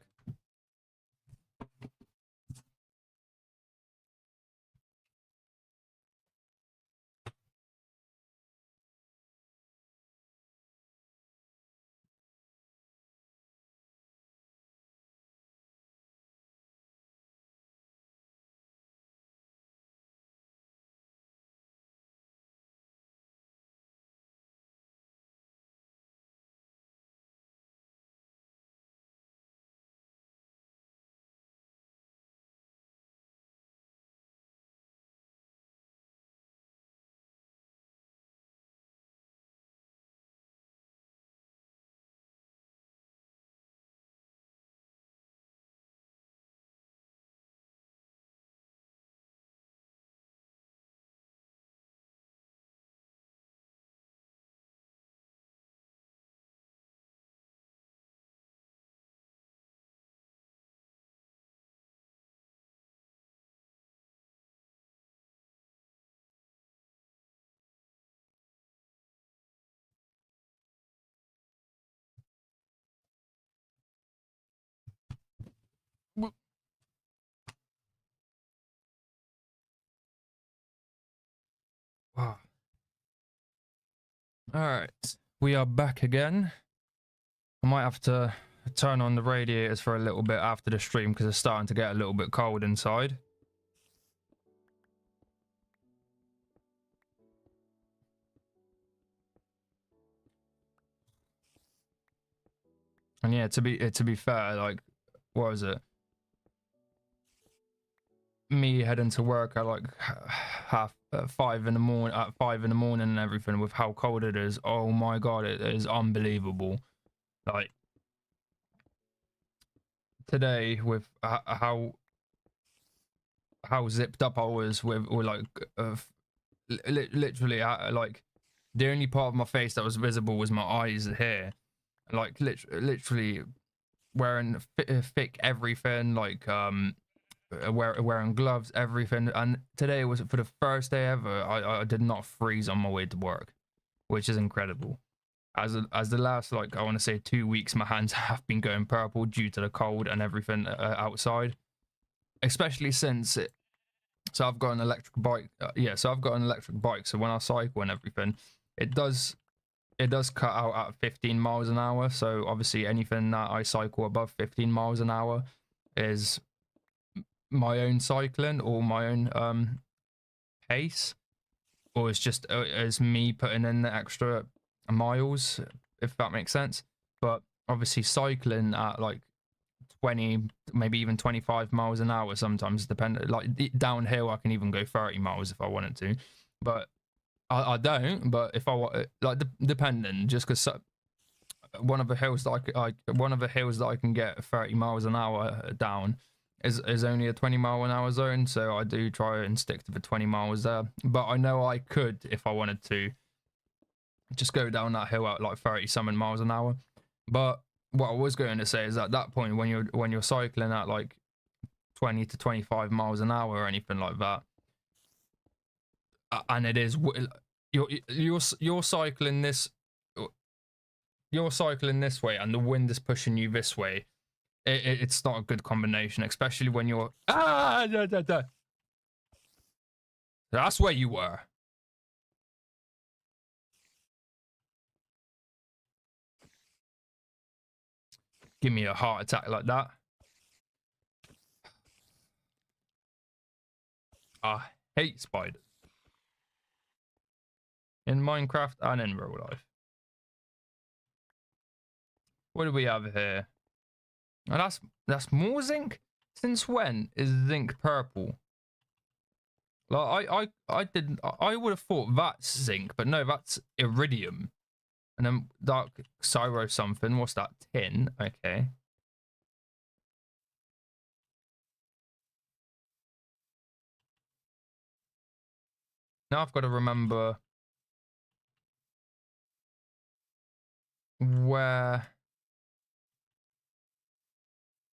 Wow. All right, we are back again. I might have to turn on the radiators for a little bit after the stream because it's starting to get a little bit cold inside. And yeah, to be fair, like, what was it? Me heading to work at like half 5 in the morning, at 5 in the morning, and everything with how cold it is. Oh my god, it is unbelievable. Like today with how zipped up I was with, or like literally like the only part of my face that was visible was my eyes here, like literally wearing thick everything, like wearing gloves, everything. And today was for the first day ever I did not freeze on my way to work. which is incredible. As the last, like, I want to say 2 weeks, my hands have been going purple due to the cold and everything outside, especially since it. So I've got an electric bike. Yeah, so I've got an electric bike. So when I cycle and everything, it does cut out at 15 miles an hour. So obviously anything that I cycle above 15 miles an hour is my own cycling or my own pace, or it's just as me putting in the extra miles, if that makes sense. But obviously cycling at like 20, maybe even 25 miles an hour sometimes, depending, like downhill I can even go 30 miles if I wanted to, but I don't. But if I want, like, depending, just because one of the hills that I can get 30 miles an hour down is only a 20 mile an hour zone, so I do try and stick to the 20 miles there. But I know I could, if I wanted to, just go down that hill at like 30 something miles an hour. But what I was going to say is, at that point, when you're cycling at like 20 to 25 miles an hour or anything like that, and it is, you're cycling this, way, and the wind is pushing you this way. It's not a good combination, especially when you're That's where you were. Give me a heart attack like that. I hate spiders. In Minecraft and in real life. What do we have here? Oh, that's more zinc? Since when is zinc purple? Like, I would have thought that's zinc, but no, that's iridium. And then dark cyro something. What's that? Tin. Okay. Now I've got to remember where.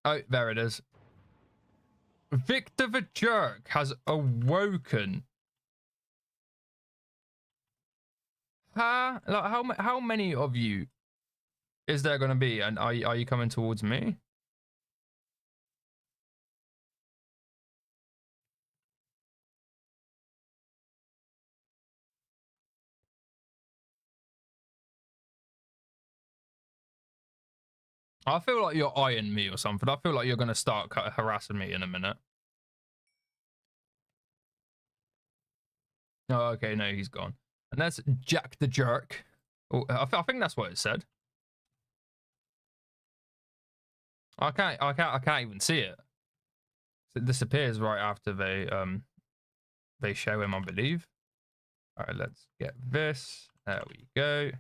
Oh, there it is. Victor the Jerk has awoken. Like, how many of you is there going to be? And are you coming towards me? I feel like you're eyeing me or something. I feel like you're going to start harassing me in a minute. Oh, okay, no, he's gone. And that's Jack the Jerk. Oh, I think that's what it said. I can't even see it. It disappears right after they show him, I believe. All right, let's get this. There we go.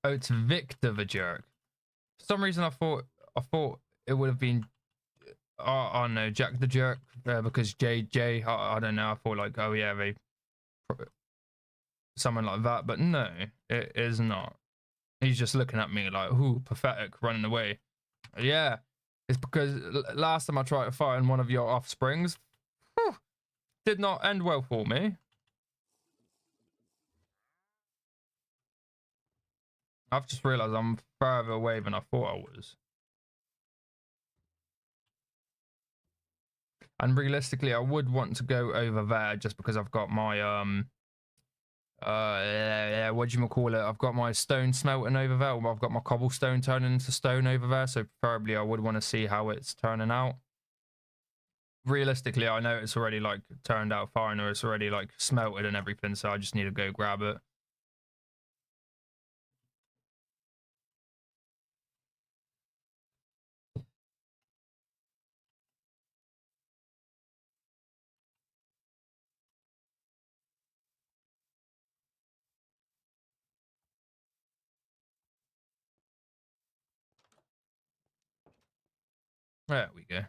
Oh, it's Victor the Jerk. For some reason, I thought it would have been. Oh no, Jack the Jerk, because JJ. I don't know. I thought like, oh yeah, they someone like that, but no, it is not. He's just looking at me like, ooh, pathetic, running away. Yeah, it's because last time I tried to find one of your offsprings, whew, did not end well for me. I've just realized I'm further away than I thought I was. And realistically, I would want to go over there just because I've got my what do you call it? I've got my stone smelting over there, or I've got my cobblestone turning into stone over there, so preferably I would want to see how it's turning out. Realistically, I know it's already like turned out fine, or it's already like smelted and everything, so I just need to go grab it. There we go.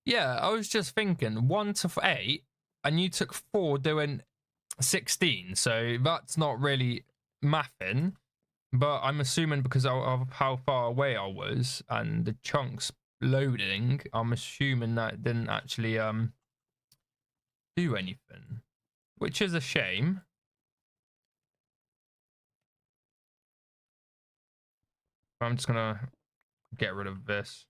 Yeah, I was just thinking 1 to 8, and you took 4 doing 16. So that's not really mathing. But I'm assuming because of how far away I was and the chunks loading, I'm assuming that it didn't actually do anything, which is a shame. I'm just gonna get rid of this.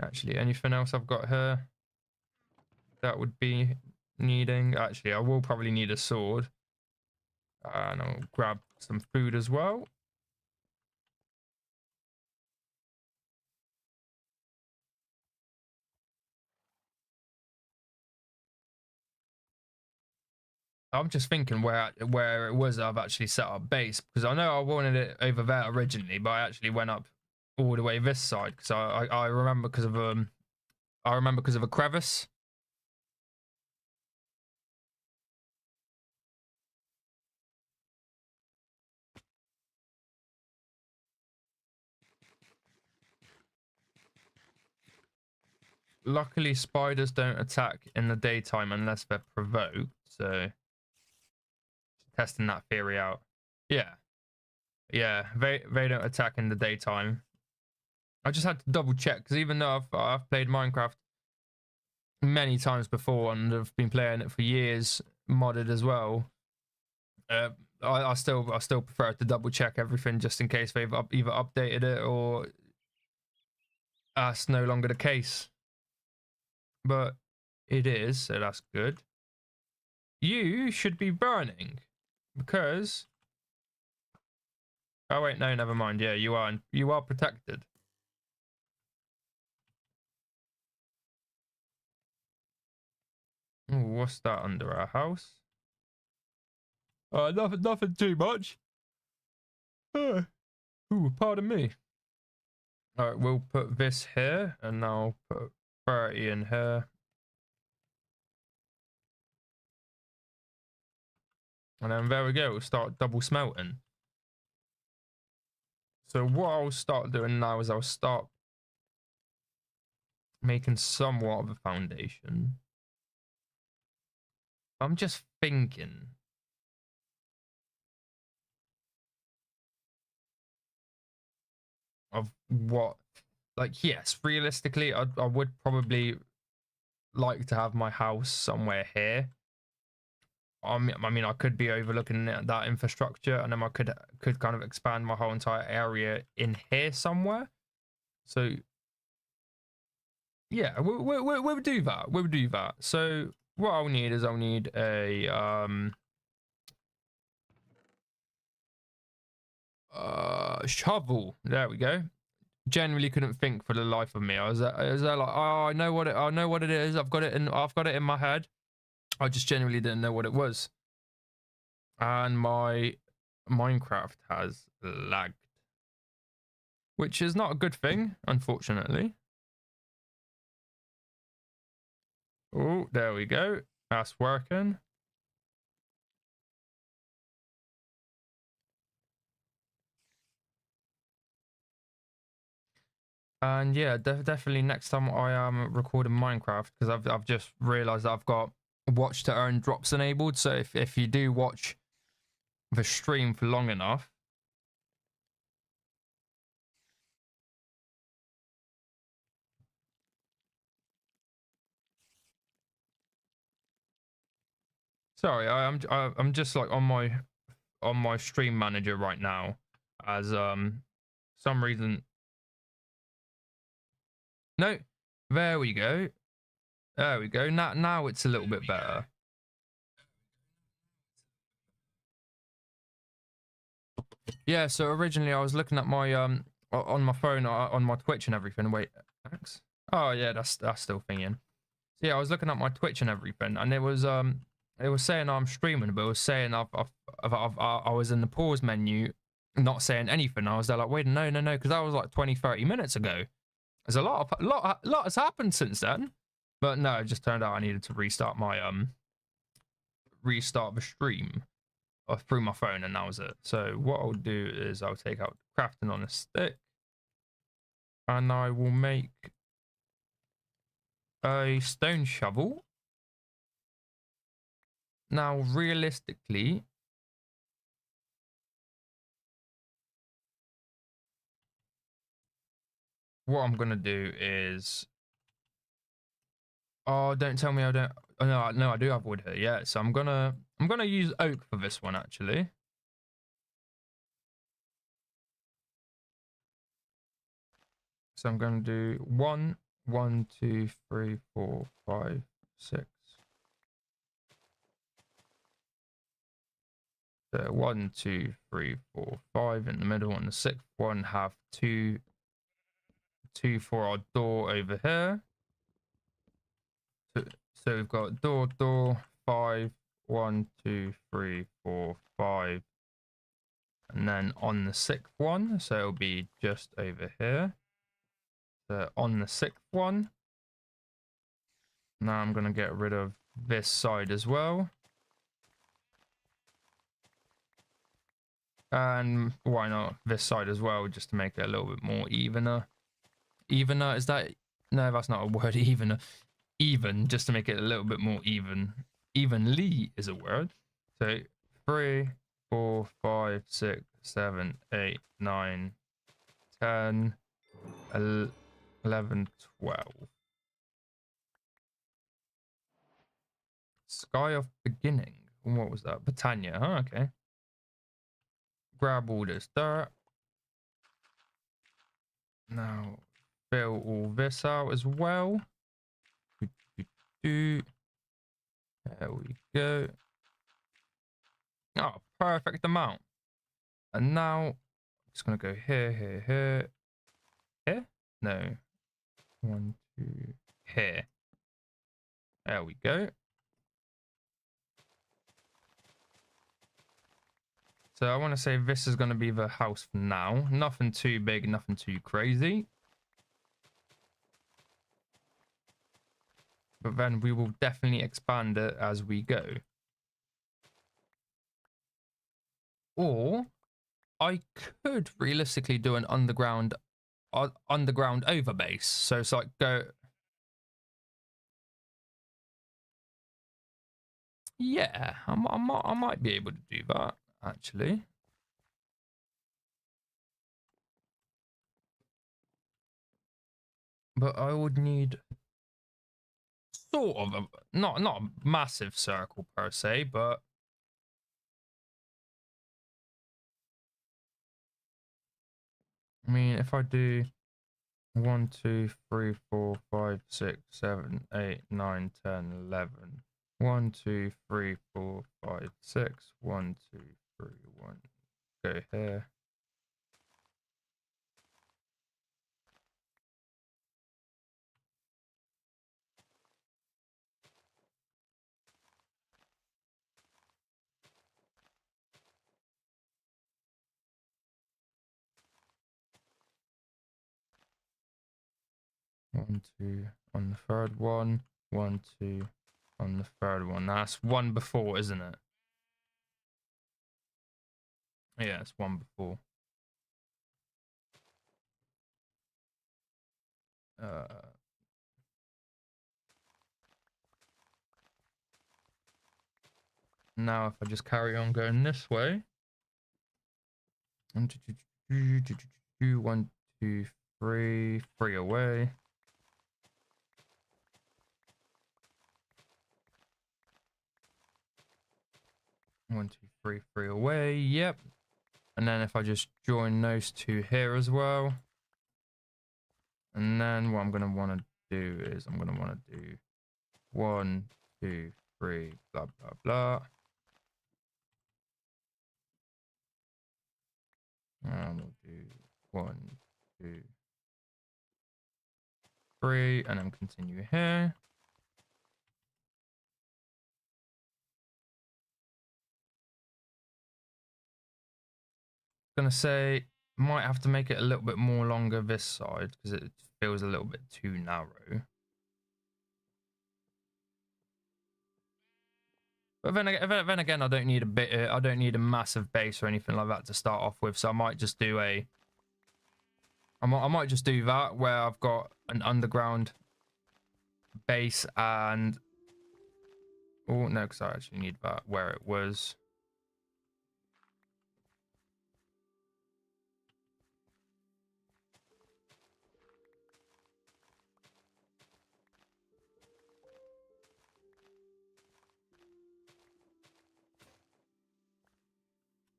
Actually, anything else I've got here that would be needing? Actually, I will probably need a sword. And I'll grab some food as well. I'm just thinking where it was I've actually set up base, because I know I wanted it over there originally, but I actually went up all the way this side because I remember because of a crevice. Luckily, spiders don't attack in the daytime unless they're provoked. So, testing that theory out. Yeah, yeah, they don't attack in the daytime. I just had to double check because even though I've played Minecraft many times before and I've been playing it for years, modded as well. I still prefer to double check everything just in case they've either updated it or that's no longer the case. But it is, so that's good. You should be burning because. Oh wait, no, never mind. Yeah, you are protected. Ooh, what's that under our house? Nothing too much. Ooh, pardon me. All right, we'll put this here, and I'll put 30 in here. And then there we go, we'll start double smelting. So what I'll start doing now is I'll start making somewhat of a foundation. I'm just thinking. Of what, like, yes, realistically, I would probably like to have my house somewhere here. I mean, I could be overlooking that infrastructure, and then I could kind of expand my whole entire area in here somewhere. So yeah, we'll do that. We'll do that. So what I'll need is I'll need a shovel. There we go. Generally couldn't think for the life of me. I was there like, oh, I know what it is. I've got it in my head. I just genuinely didn't know what it was. And my Minecraft has lagged, which is not a good thing, unfortunately. Oh, there we go. That's working. And yeah, definitely next time I am recording Minecraft, because I've just realized that I've got watch to earn drops enabled. So if you do watch the stream for long enough, sorry, I'm just like on my stream manager right now, as some reason. No, there we go. There we go. Now it's a little bit better. Yeah, so originally I was looking at my on my phone on my Twitch and everything. Wait, Max? Oh yeah, that's still thinking. So yeah, I was looking at my Twitch and everything, and it was saying I'm streaming, but it was saying I was in the pause menu, not saying anything. I was there like, wait, no, because that was like 20-30 minutes ago. There's a lot has happened since then, but no, it just turned out I needed to restart the stream through my phone, and that was it. So what I'll do is I'll take out crafting on a stick, and I will make a stone shovel. Now, realistically, what I'm gonna do is, oh, don't tell me I don't. Oh, no, no, I do have wood here. Yeah, so I'm gonna use oak for this one actually. So I'm gonna do 1, 1, 2, 3, 4, 5, 6. So 1, 2, 3, 4, 5 in the middle, and the sixth one have two for our door over here. So we've got door 5, 1, 2, 3, 4, 5, and then on the sixth one, so it'll be just over here. So on the sixth one, now I'm gonna get rid of this side as well. And why not this side as well, just to make it a little bit more evener. Evener, is that? No, that's not a word, evener. Even, just to make it a little bit more even. Evenly is a word. So 3, 4, 5, 6, 7, 8, 9, 10, 11, 12. Sky of Beginning. What was that? Britannia. Huh? Okay. Grab all this dirt. Now fill all this out as well. There we go. Oh, perfect amount. And now I'm just gonna go here. Here? No. 1, 2. Here. There we go. So I want to say this is going to be the house for now. Nothing too big, nothing too crazy. But then we will definitely expand it as we go. Or I could realistically do an underground overbase. So it's like go. Yeah, I might be able to do that actually. But I would need sort of a, not a massive circle per se, but I mean, if I do 1, 2, 3, 4, 5, 6, 7, 8, 9, 10, 11. 1, 2, 3, 4, 5, 6. 1, 2, 3, 1. Go here. One, 2 on the third one. 1, 2 on the third one. That's one before, isn't it? Yeah, it's one before. Now if I just carry on going this way. 1, 2, 3, 3 away. 1, 2, 3, 3 away. Yep. And then if I just join those two here as well. And then what I'm going to want to do is I'm going to want to do 1, 2, 3, blah, blah, blah. And we'll do 1, 2, 3, and then continue here. Gonna say might have to make it a little bit more longer this side because it feels a little bit too narrow. But then again, I don't need I don't need a massive base or anything like that to start off with. So I might just do I might just do that where I've got an underground base and... Oh, no, because I actually need that where it was.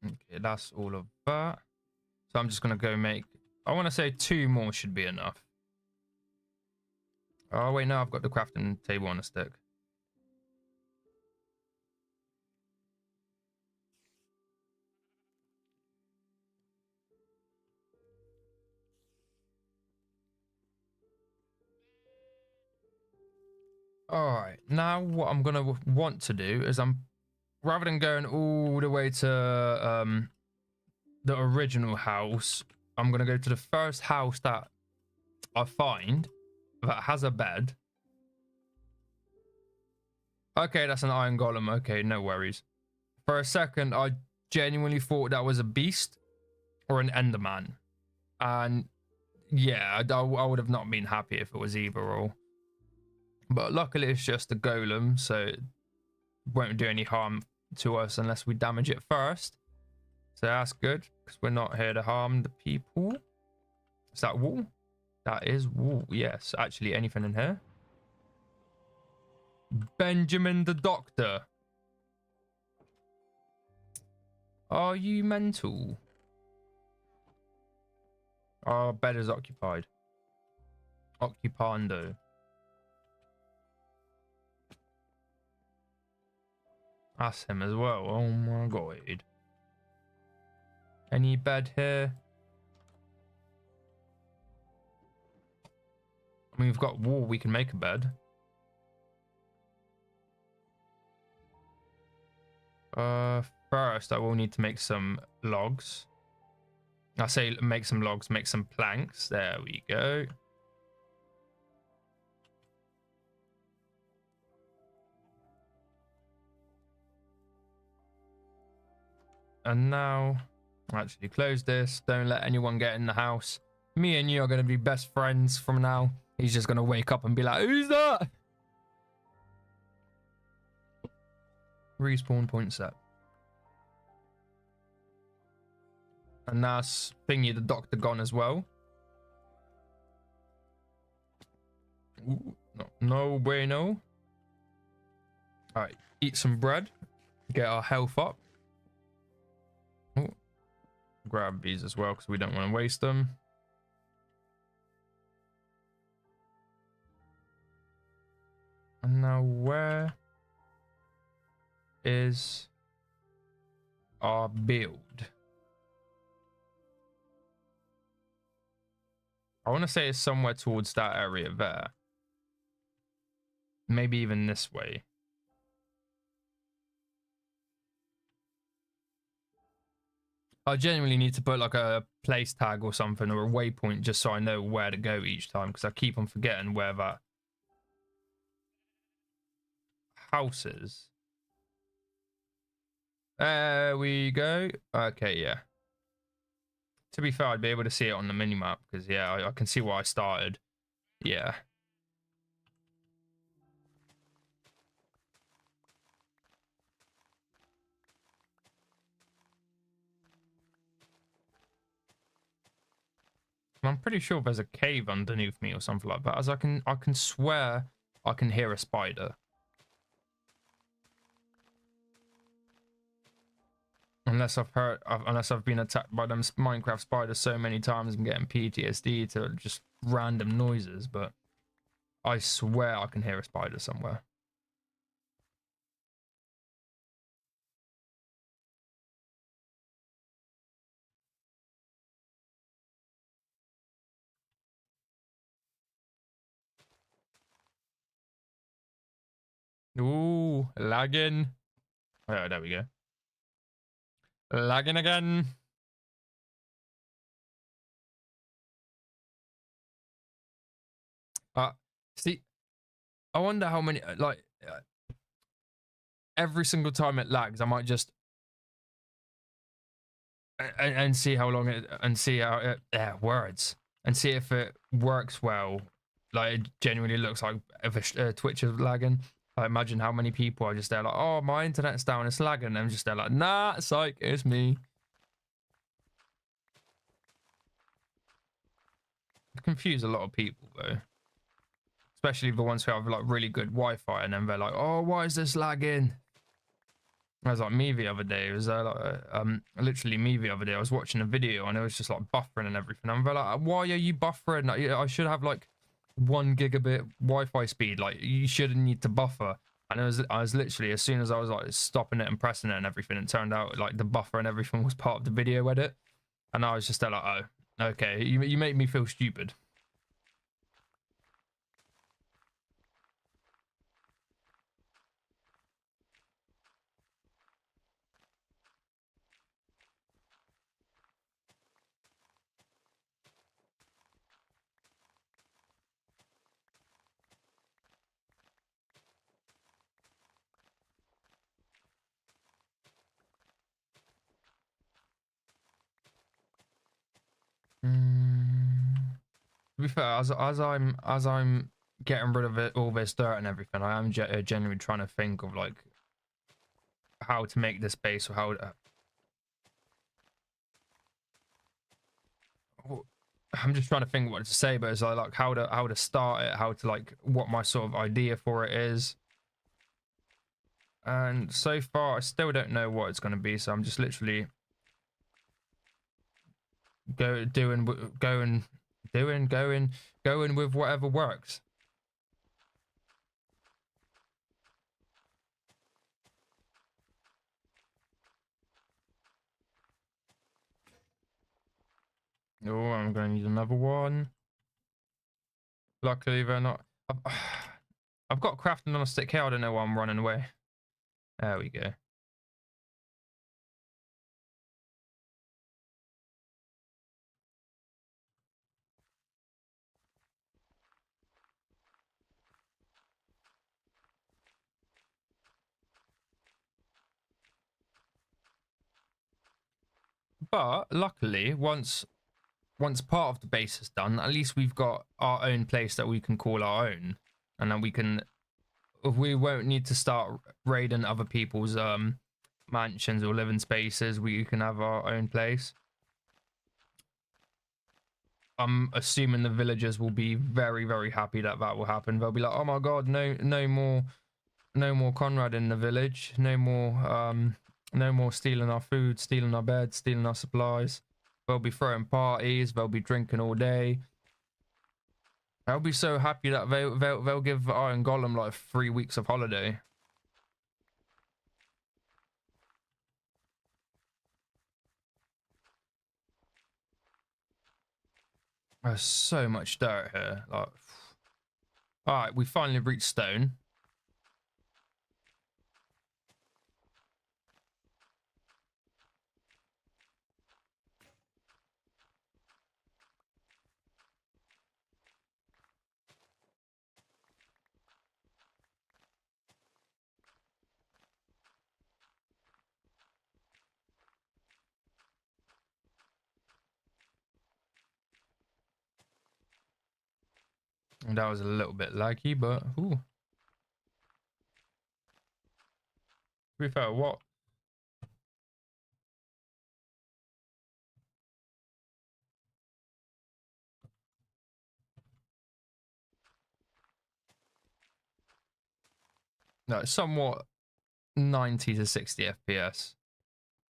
Okay, that's all of that. So I'm just going to go make... I want to say 2 more should be enough. Oh, wait, no, I've got the crafting table on a stick. All right, now what I'm going to want to do is rather than going all the way to the original house, I'm going to go to the first house that I find that has a bed. Okay, that's an iron golem. Okay, no worries. For a second, I genuinely thought that was a beast or an enderman. And yeah, I would have not been happy if it was either or. But luckily, it's just a golem, so it won't do any harm to us unless we damage it first. So that's good, because we're not here to harm the people. Is that wool? That is wool, yes. Actually, anything in here? Benjamin the Doctor. Are you mental? Our bed is occupied. Occupando. That's him as well. Oh my god. Any bed here? I mean, we've got wool. We can make a bed. First, I will need to make some logs. I say make some logs, make some planks. There we go. And now, actually close this. Don't let anyone get in the house. Me and you are going to be best friends from now. He's just going to wake up and be like, who's that? Respawn point set. And that's Thingy the Doctor gone as well. Ooh, no bueno. Alright, eat some bread. Get our health up. Ooh. Grab these as well because we don't want to waste them. And now where is our build? I want to say it's somewhere towards that area there. Maybe even this way. I genuinely need to put like a place tag or something or a waypoint just so I know where to go each time because I keep on forgetting where that house is. There we go. Okay, yeah. To be fair, I'd be able to see it on the minimap because, yeah, I can see where I started. Yeah. I'm pretty sure there's a cave underneath me or something like that, as I can swear I can hear a spider. Unless I've been attacked by them Minecraft spiders so many times I'm getting PTSD to just random noises, but I swear I can hear a spider somewhere. Ooh, lagging. Oh, there we go. Lagging again. See, I wonder how many, like, every single time it lags, I might just and see how long it and see how it words and see if it works well Like it genuinely looks like if Twitch is lagging. I imagine how many people are just there like, oh, my internet's down, it's lagging. And I'm just there like, nah, psych, it's me. I confuse a lot of people though, especially the ones who have like really good Wi-Fi, and then they're like, oh, why is this lagging? I was like me the other day. It was literally me the other day. I was watching a video and it was just like buffering and everything. I'm like, why are you buffering? Like, I should have like 1 gigabit Wi-Fi speed. Like, you shouldn't need to buffer. And I was literally, as soon as I was like stopping it and pressing it and everything, it turned out like the buffer and everything was part of the video edit. And I was just there like, oh, okay, you make me feel stupid. To be fair, as I'm getting rid of it, all this dirt and everything, I am genuinely trying to think of like how to make this base, or how I'm just trying to think what to say, but it's like how to start it, how to like what my sort of idea for it is. And so far, I still don't know what it's going to be, so I'm just literally going with whatever works. Oh, I'm going to need another one. Luckily, they're not. I've got crafting on a stick here. I don't know why I'm running away. There we go. But luckily, once part of the base is done, at least we've got our own place that we can call our own, and then we won't need to start raiding other people's mansions or living spaces. We can have our own place. I'm assuming the villagers will be very, very happy that will happen. They'll be like, oh my god, no more Conrad in the village, no more stealing our food, stealing our beds, stealing our supplies. They'll be throwing parties, they'll be drinking all day. They'll be so happy that they'll give Iron Golem like 3 weeks of holiday. There's so much dirt here. Like, all right, we finally reached stone. And that was a little bit laggy, but ooh. To be fair, what? No, somewhat 90 to 60 FPS.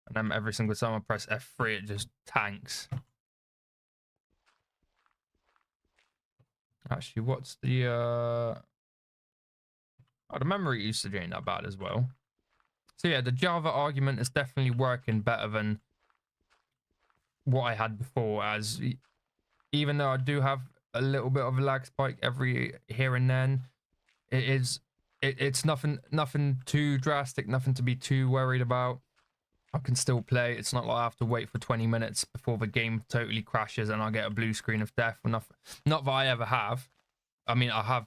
And then every single time I press F3, it just tanks. Actually, what's the oh, the memory usage ain't that bad as well. So yeah, the Java argument is definitely working better than what I had before, as even though I do have a little bit of a lag spike every here and then, it's nothing too drastic, nothing to be too worried about. I can still play. It's not like I have to wait for 20 minutes before the game totally crashes and I get a blue screen of death. Or nothing. Not that I ever have. I mean, I have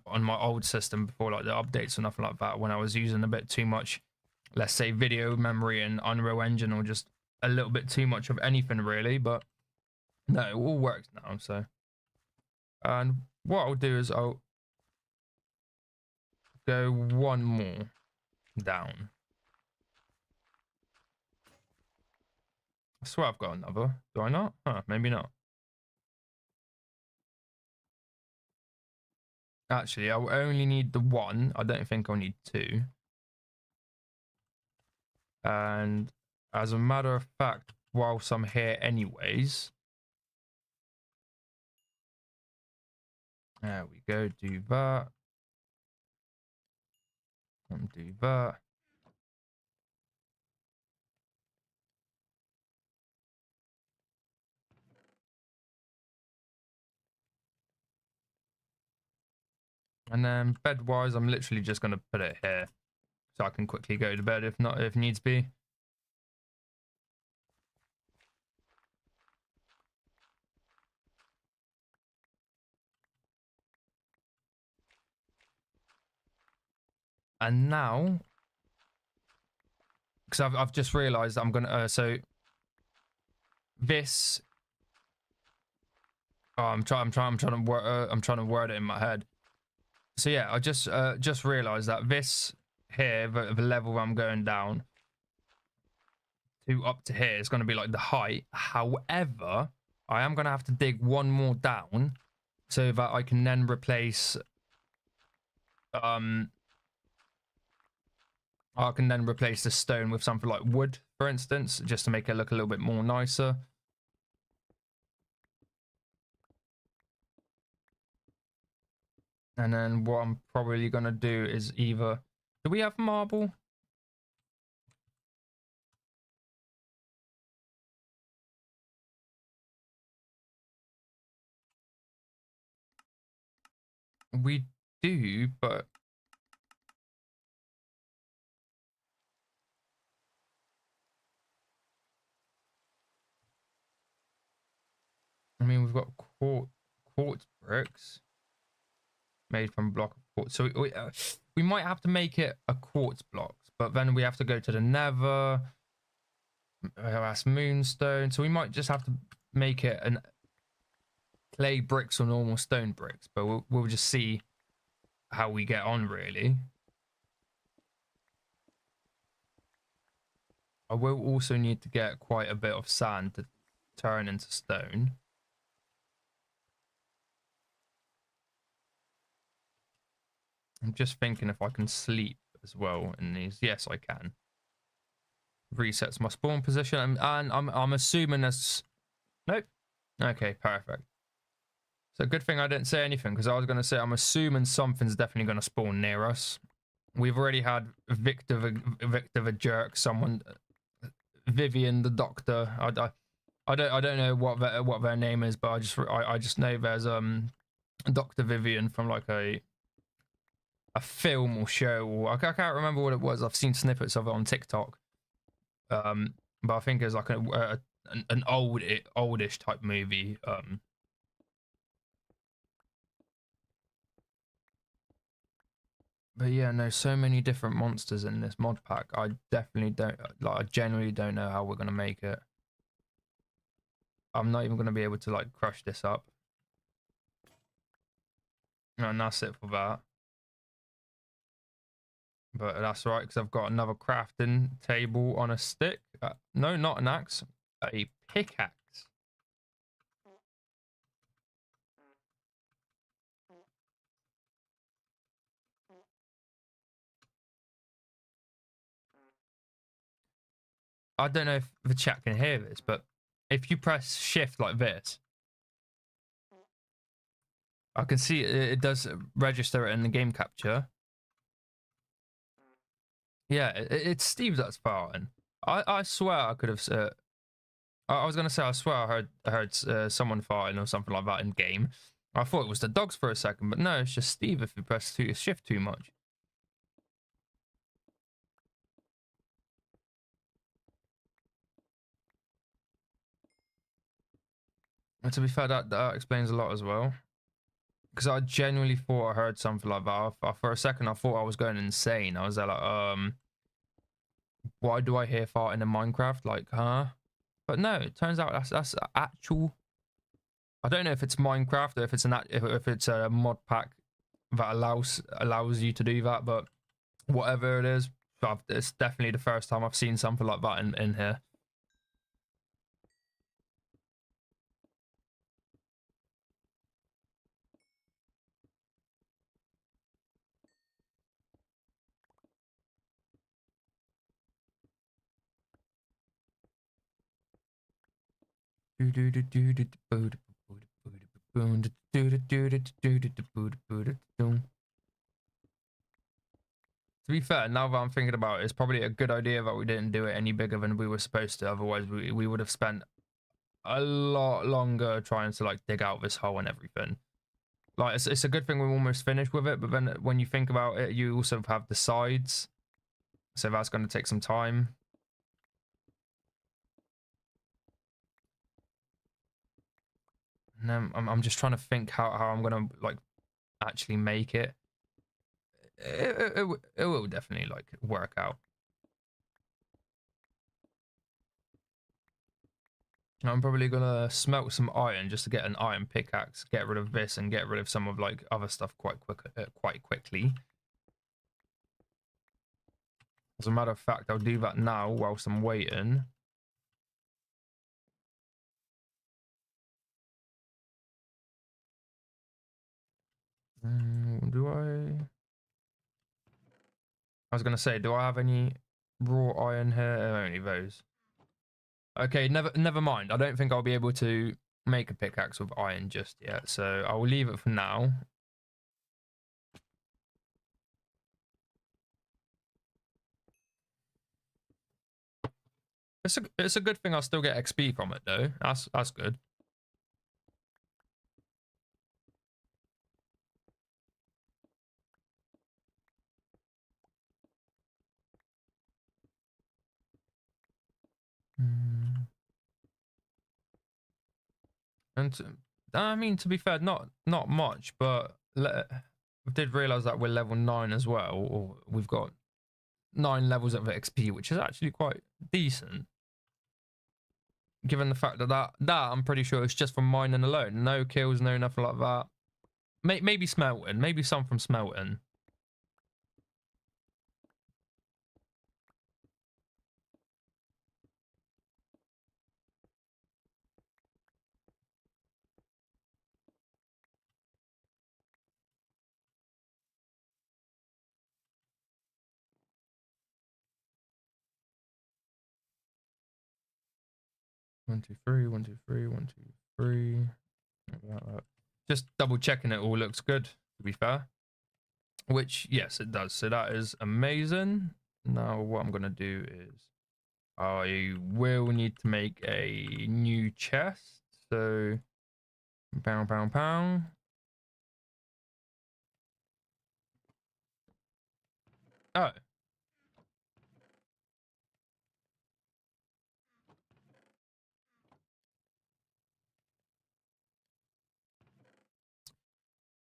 on my old system before, like the updates or nothing like that, when I was using a bit too much, let's say, video memory and Unreal Engine, or just a little bit too much of anything really. But no, it all works now. So, and What I'll do is I'll go one more down. I swear I've got another. Do I not? Huh, maybe not. Actually, I'll only need the one. I don't think I'll need two. And as a matter of fact, whilst I'm here anyways, there we go, do that. And do that. And then bed-wise, I'm literally just going to put it here. So I can quickly go to bed if needs be. And now, because I've just realized I'm gonna so this. Oh, I'm trying to word it in my head. So yeah, I just realized that this here, the level I'm going down to up to here is going to be like the height. However, I am going to have to dig one more down so that I can then replace I can then replace the stone with something like wood, for instance, just to make it look a little bit more nicer. And then what I'm probably going to do is either... Do we have marble? We do, but... I mean, we've got quartz bricks made from a block of quartz. So we might have to make it a quartz block, but then we have to go to the nether. That's moonstone. So we might just have to make it an clay bricks or normal stone bricks, but we'll just see how we get on, really. I will also need to get quite a bit of sand to turn into stone. I'm just thinking if I can sleep as well in these. Yes, I can. Resets my spawn position, and I'm assuming that's... Nope. Okay, perfect. So good thing I didn't say anything, because I was going to say I'm assuming something's definitely going to spawn near us. We've already had Victor the jerk, someone, Vivian the doctor. I don't know what their name is, but I just know there's Dr. Vivian from like a film or show, or I can't remember what it was. I've seen snippets of it on TikTok. But I think it's like an oldish type movie. But yeah, no, so many different monsters in this mod pack. I definitely don't, like, I genuinely don't know how we're gonna make it. I'm not even gonna be able to like crush this up. And that's it for that. But that's right, because I've got another crafting table on a stick. No, not an axe, a pickaxe. I don't know if the chat can hear this, but if you press shift like this, I can see it does register it in the game capture. Yeah, it's Steve that's farting. I swear I could have. I was gonna say I swear I heard someone farting or something like that in game. I thought it was the dogs for a second, but no, it's just Steve if you press shift too much. And to be fair, that explains a lot as well. Because I genuinely thought I heard something like that. For a second, I thought I was going insane. I was there like, why do I hear farting in Minecraft? Like, huh? But no, it turns out that's actual I don't know if it's Minecraft or if it's if it's a mod pack that allows you to do that, but whatever it is, it's definitely the first time I've seen something like that in here. To be fair, now that I'm thinking about it, it's probably a good idea that we didn't do it any bigger than we were supposed to. Otherwise, we would have spent a lot longer trying to like dig out this hole and everything. Like it's a good thing we're almost finished with it, but then when you think about it, you also have the sides, so that's going to take some time. And then I'm just trying to think how I'm gonna like actually make it. It will definitely like work out. I'm probably gonna smelt some iron just to get an iron pickaxe, get rid of this, and get rid of some of like other stuff quite quickly. As a matter of fact, I'll do that now whilst I'm waiting. Do I? I was gonna say, do I have any raw iron here? Only those. Okay, never mind. I don't think I'll be able to make a pickaxe with iron just yet, so I will leave it for now. It's a good thing I'll still get XP from it though. That's good. And I mean, to be fair, not much, but I did realize that we're level 9 as well, or we've got 9 levels of XP, which is actually quite decent. Given the fact that I'm pretty sure it's just from mining alone. No kills, no nothing like that. Maybe smelting, maybe some from smelting. One, two, three, 1, 2, 3, 1, 2, 3. Just double checking it all looks good, to be fair. Which, yes, it does. So that is amazing. Now what I'm going to do is I will need to make a new chest. So, pound.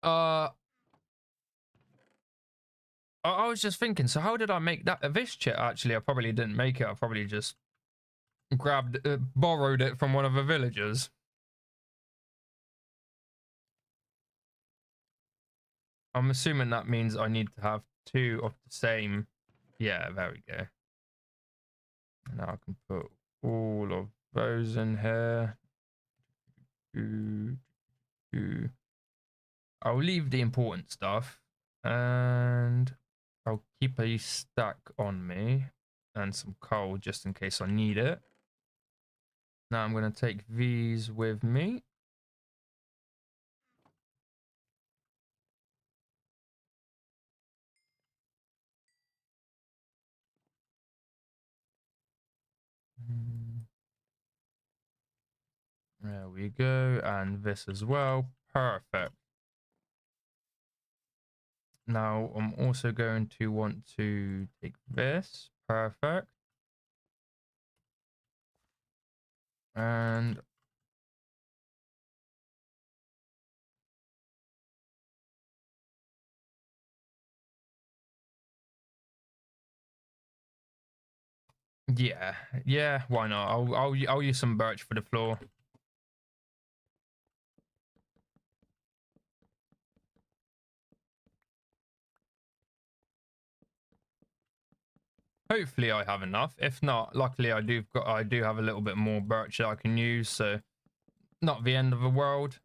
Oh. I was just thinking, so how did I make that? This chest, actually, I probably didn't make it. I probably just borrowed it from one of the villagers. I'm assuming that means I need to have 2 of the same. Yeah, there we go. Now I can put all of those in here. I'll leave the important stuff and I'll keep a stack on me and some coal just in case I need it. Now I'm going to take these with me. There we go, and this as well. Perfect. Now I'm also going to want to take this. Perfect. And yeah, why not? I'll use some birch for the floor. Hopefully I have enough. If not, luckily I do have a little bit more birch that I can use, so not the end of the world.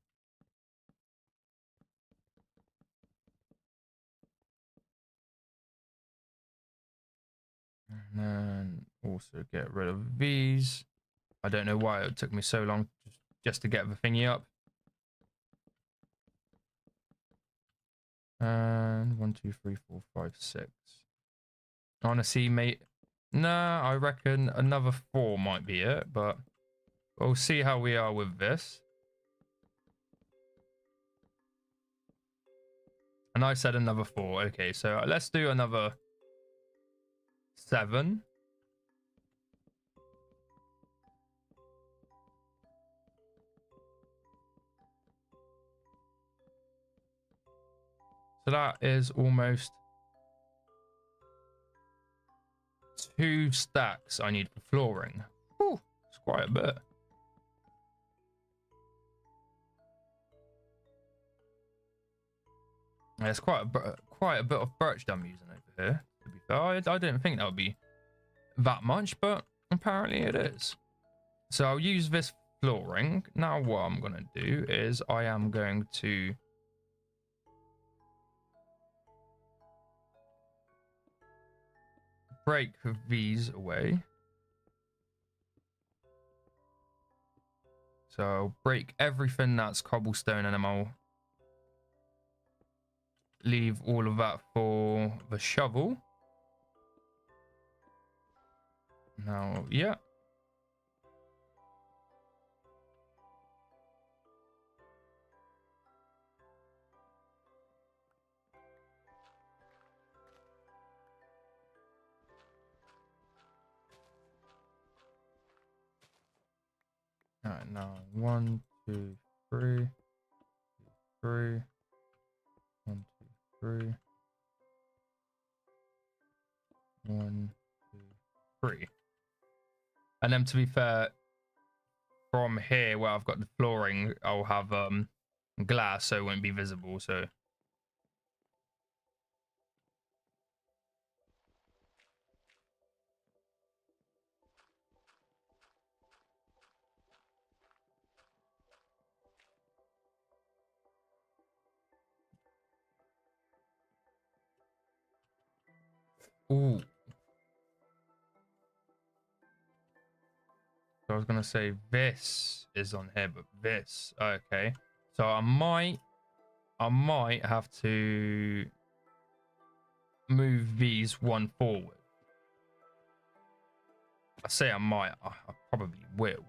And then also get rid of these. I don't know why it took me so long just to get the thingy up. And 1, 2, 3, 4, 5, 6. Honestly, mate, nah, I reckon another 4 might be it, but we'll see how we are with this. And I said another 4. Okay, so let's do another 7. So that is almost 2 stacks I need for flooring. Whew, it's quite a bit. There's quite a bit of birch I'm using over here, to be fair. I didn't think that would be that much, but apparently it is. So I'll use this flooring. Now what I'm going to do is I am going to break these away. So I'll break everything that's cobblestone, and then I'll leave all of that for the shovel. Now, yeah. All right, now 1, 2, 3, 3, 1, 2, 3, 1, 2, 3. And then to be fair, from here where I've got the flooring, I'll have glass, so it won't be visible. So ooh. So I was gonna say this is on here, but this, okay. So I might have to move these one forward. I say I might. I probably will.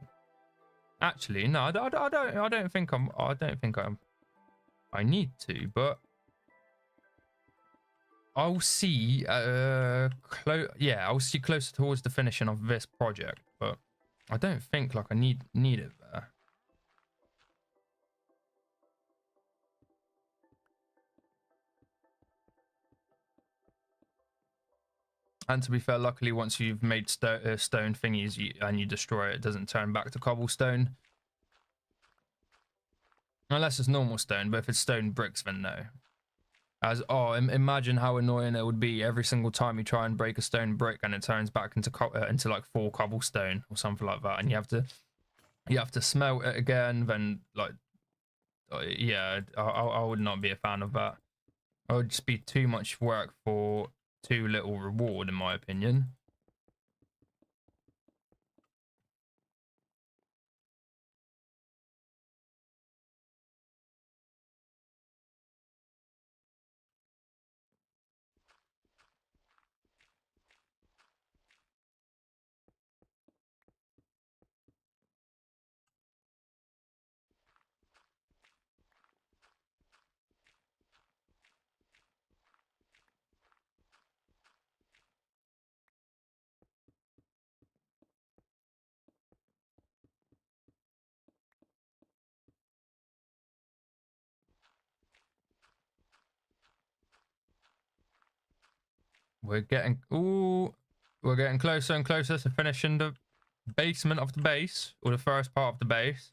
Actually, no, I don't think I need to, but I'll see. Yeah, I'll see closer towards the finishing of this project, but I don't think like I need it there. And to be fair, luckily, once you've made stone thingies and you destroy it, it doesn't turn back to cobblestone. Unless it's normal stone, but if it's stone bricks, then no. Imagine how annoying it would be every single time you try and break a stone brick and it turns back into like 4 cobblestone or something like that, and you have to smelt it again. Then like, yeah, I would not be a fan of that. It would just be too much work for too little reward, in my opinion. We're getting closer and closer to finishing the basement of the base, or the first part of the base.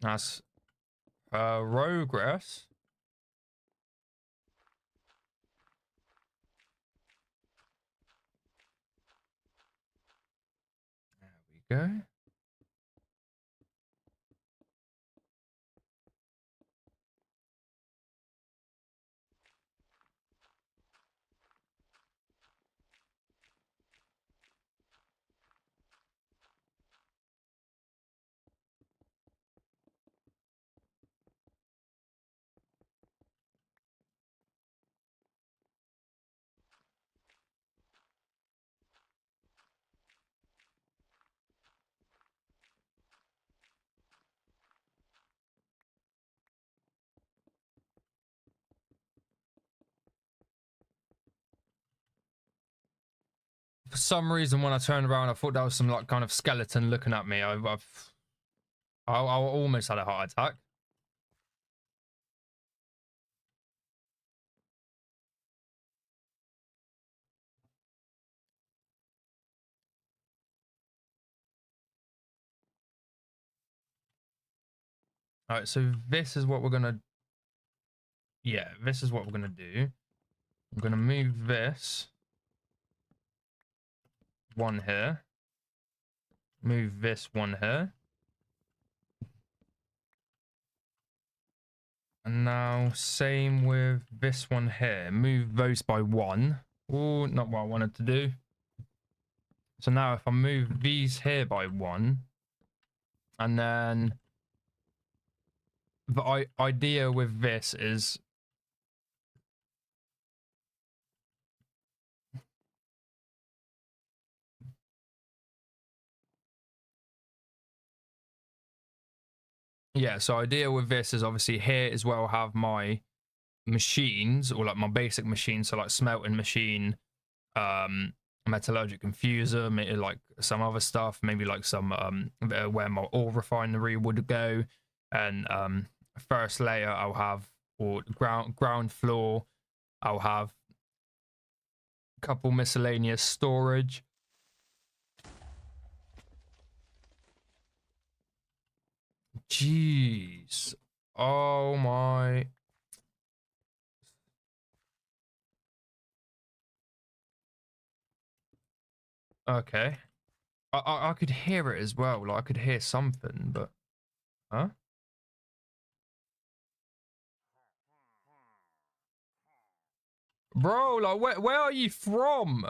That's progress. go. For some reason, when I turned around, I thought that was some like kind of skeleton looking at me. I almost had a heart attack. All right, so this is what we're gonna. Yeah, this is what we're gonna do. I'm gonna move this one here. Move this one here. And now same with this one here. Move those by one. Oh, not what I wanted to do. So now if I move these here by one, and then the idea with this is yeah, so idea with this is obviously here as well have my machines, or like my basic machines, so like smelting machine, metallurgic infuser, maybe like some other stuff, maybe like some where my ore refinery would go, and first layer I'll have, or ground floor I'll have a couple miscellaneous storage. Jeez. Oh my. Okay. I could hear it as well. Like I could hear something, but huh? Bro, like where are you from?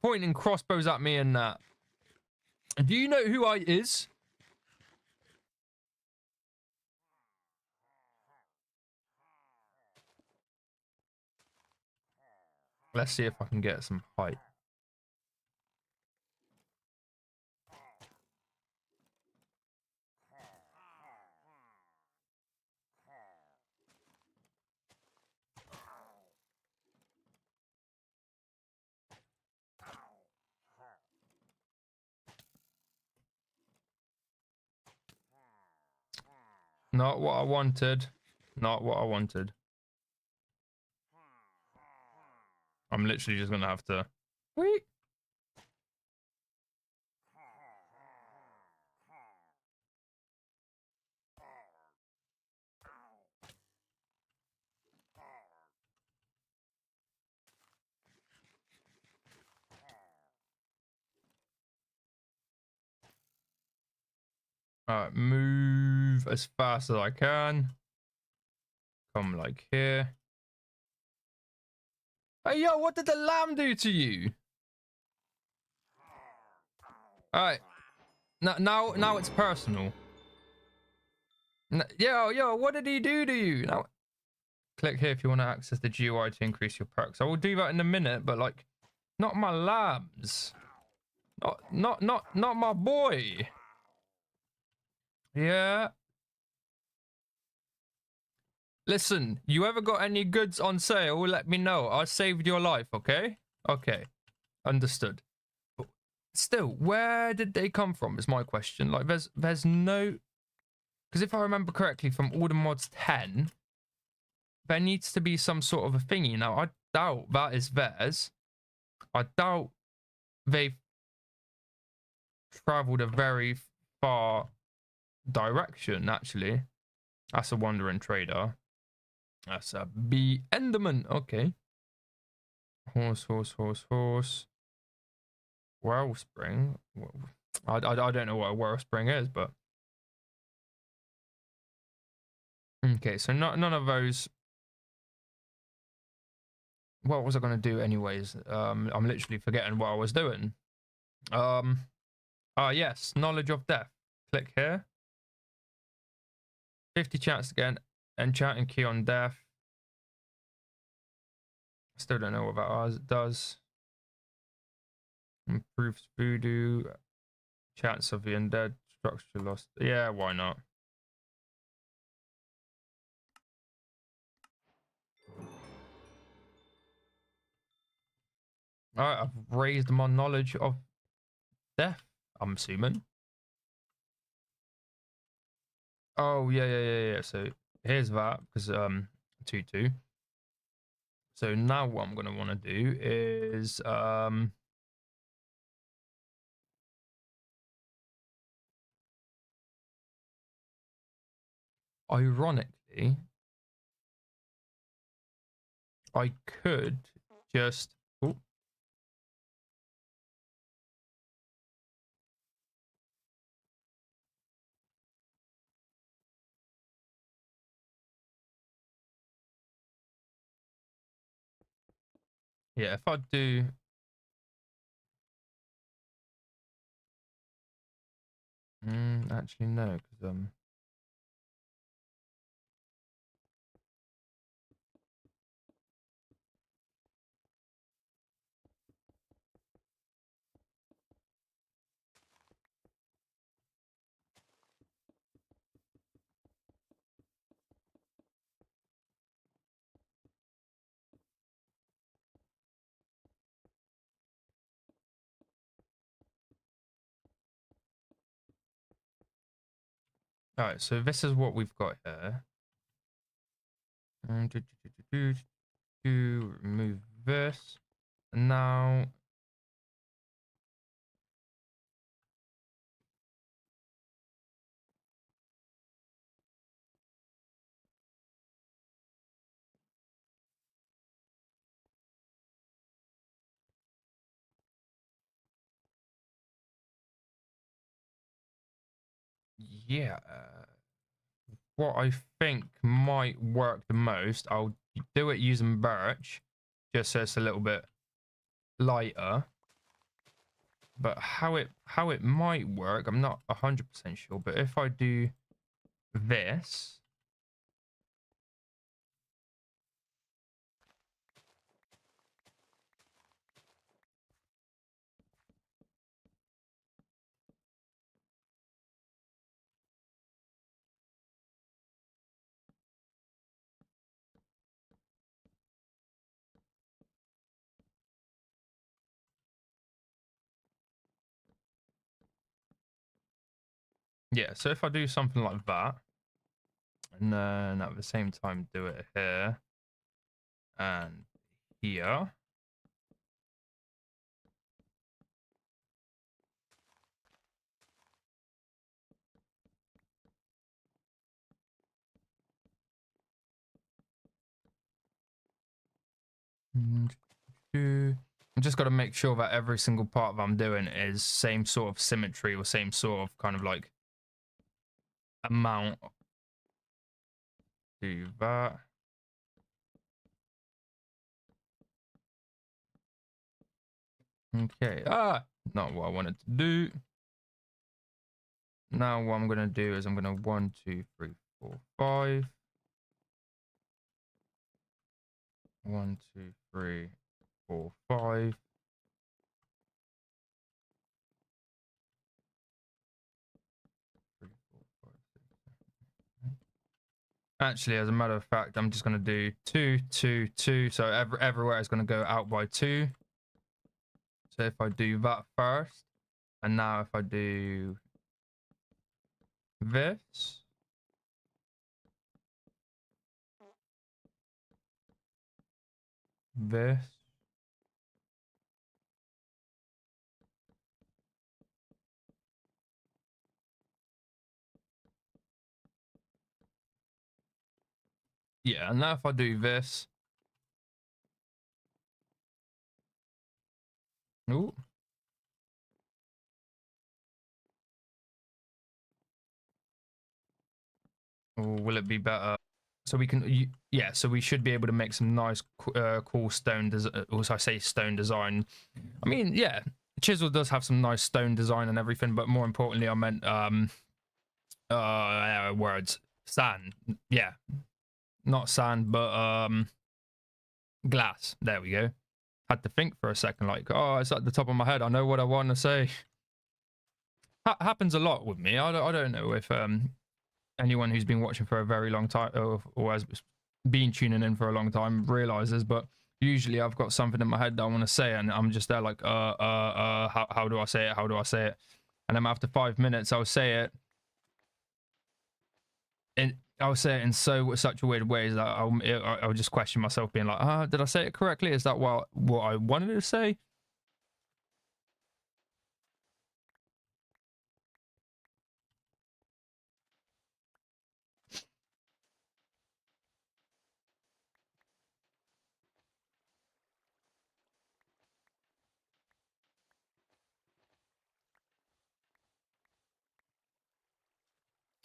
Pointing crossbows at me and that. Do you know who I is? Let's see if I can get some height. Not what I wanted. Not what I wanted. I'm literally just gonna have to. Wait. Alright, move as fast as I can. Come like here. Hey yo, what did the lamb do to you? Alright. Now it's personal. Yo, what did he do to you? Now, click here if you want to access the GUI to increase your perks. I will do that in a minute, but like, not my lambs. Not my boy. Yeah. Listen, you ever got any goods on sale? Let me know. I saved your life, okay? Okay. Understood. But still, where did they come from is my question. Like, there's no... Because if I remember correctly from AllTheMods 10, there needs to be some sort of a thingy. Now, I doubt that is theirs. I doubt they've traveled a very far direction, actually. That's a wandering trader. That's a bee Enderman. Okay. Horse. Wellspring. I don't know what a wellspring is, but okay. So none of those. What was I gonna do anyways? I'm literally forgetting what I was doing. Yes, knowledge of death. Click here. 50 chance to get an enchanting key on death. Still don't know what that does. Improves voodoo. Chance of the undead. Structure lost. Yeah, why not? Alright, I've raised my knowledge of death, I'm assuming. Oh, yeah. So here's that, because 2-2. So now what I'm gonna want to do is ironically, I could just yeah, if I do actually no, because all right, so this is what we've got here. Remove this. And now yeah, what I think might work the most, I'll do it using birch, just so it's a little bit lighter. But how it might work, I'm not 100% sure. But if I do this, yeah. So if I do something like that, and then at the same time do it here and here. I'm just got to make sure that every single part that I'm doing is same sort of symmetry or same sort of kind of like amount. Do that. Okay. Not what I wanted to do. Now what I'm gonna do is I'm gonna 1, 2, 3, 4, 5. 1, 2, 3, 4, 5. Actually, as a matter of fact, I'm just gonna do 2, 2, 2. So everywhere is gonna go out by 2. So if I do that first, and now if I do this, this, yeah, and now if I do this, ooh, will it be better? So we can, yeah, so we should be able to make some nice, cool stone, also I say stone design. I mean, yeah, chisel does have some nice stone design and everything, but more importantly, I meant, words, sand, yeah, not sand, but, glass, there we go. Had to think for a second, like, oh, it's at the top of my head, I know what I want to say. Happens a lot with me. I don't know if, anyone who's been watching for a very long time or has been tuning in for a long time realizes, but usually I've got something in my head that I want to say and I'm just there like how do I say it, how do I say it, and then after 5 minutes I'll say it and I'll say it in such a weird way that I'll just question myself, being like, did I say it correctly? Is that what I wanted to say?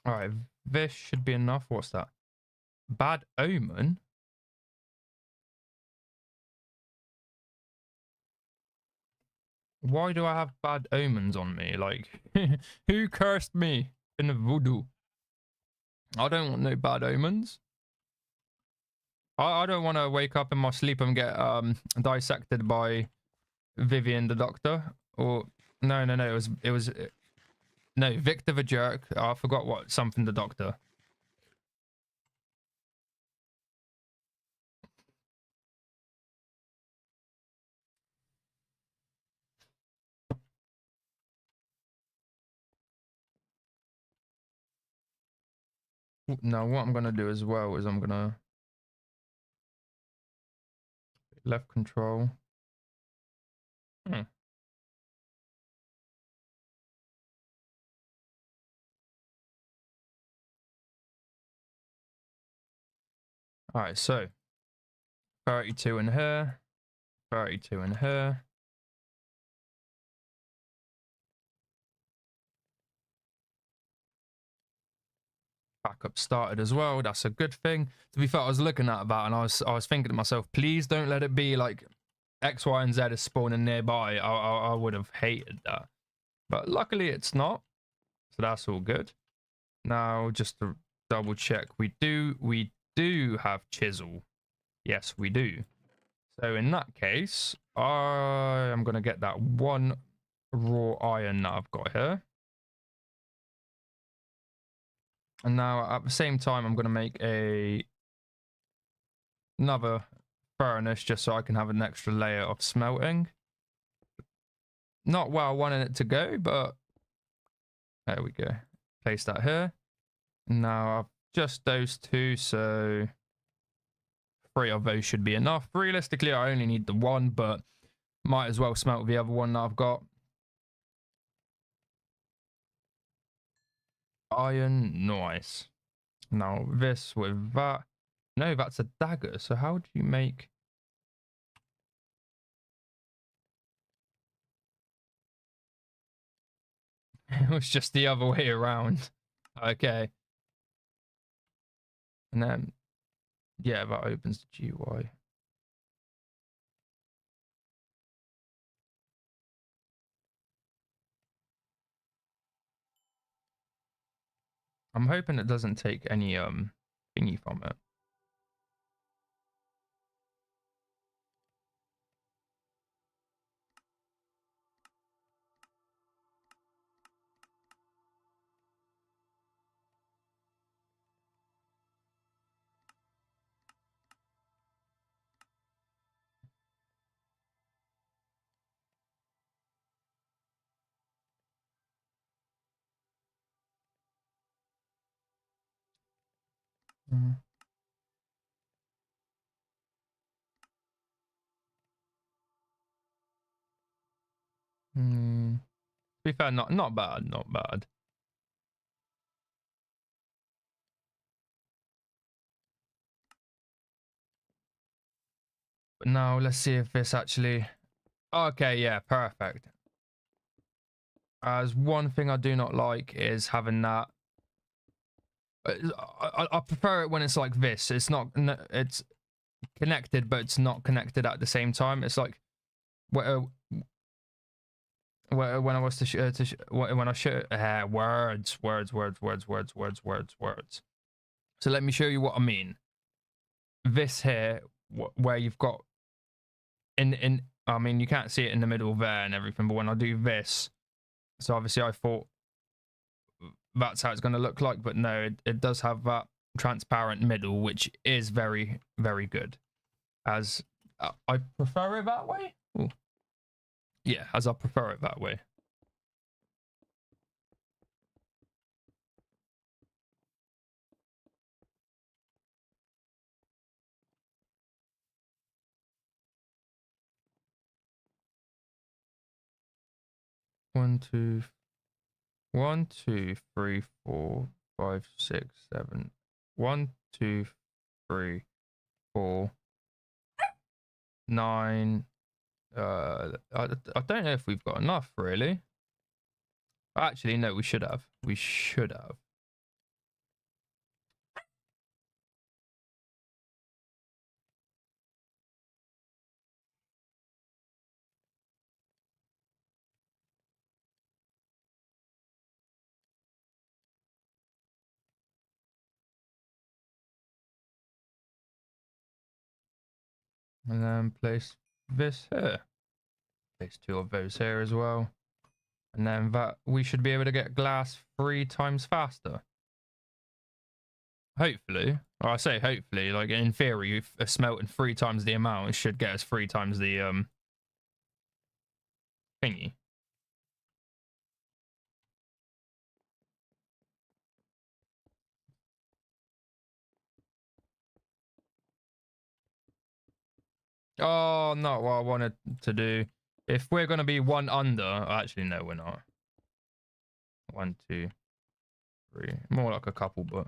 All right, this should be enough. What's that? Bad omen? Why do I have bad omens on me? Like, who cursed me in the voodoo? I don't want no bad omens. I don't want to wake up in my sleep and get dissected by Vivian the doctor. Or no, it was no, Victor the jerk. I forgot what something the doctor. Now what I'm gonna do as well is I'm gonna left control. All right, so 32 in here, 32 in here. Backup started as well. That's a good thing. To be fair, I was looking at that and I was thinking to myself, please don't let it be like X, Y, and Z is spawning nearby. I would have hated that, but luckily it's not. So that's all good. Now, just to double check, we do have chisel. Yes, we do. So in that case, I am gonna get that one raw iron that I've got here. And now at the same time, I'm gonna make another furnace just so I can have an extra layer of smelting. Not where I wanted it to go, but there we go. Place that here. Now I've just those two, so 3 of those should be enough. Realistically, I only need the 1, but might as well smelt the other one that I've got. Iron, nice. Now this with that. No, that's a dagger. So how do you make... It was just the other way around. Okay. And then, yeah, that opens the GUI. I'm hoping it doesn't take any thingy from it. To be fair, not bad, not bad. But now let's see if this actually... Okay, yeah, perfect. As one thing I do not like is having that I prefer it when it's like this. It's not. It's connected, but it's not connected at the same time. It's like when I was when I show words. So let me show you what I mean. This here, where you've got in. I mean, you can't see it in the middle there and everything, but when I do this, so obviously I thought that's how it's going to look like, but no, it does have that transparent middle, which is very, very good. As I prefer it that way. Ooh. Yeah, as I prefer it that way. One, two, three, 4, 5, 6, 7. 1, 2, 3, 4, 9. I don't know if we've got enough, really. Actually, no, we should have. We should have. And then place this here. Place 2 of those here as well. And then that we should be able to get glass 3 times faster. Hopefully. Or I say hopefully, like in theory, if a smelting 3 times the amount, it should get us 3 times the thingy. Oh, not what I wanted to do. If we're going to be 1 under, actually, no, we're not. 1, 2, 3. More like a couple, but.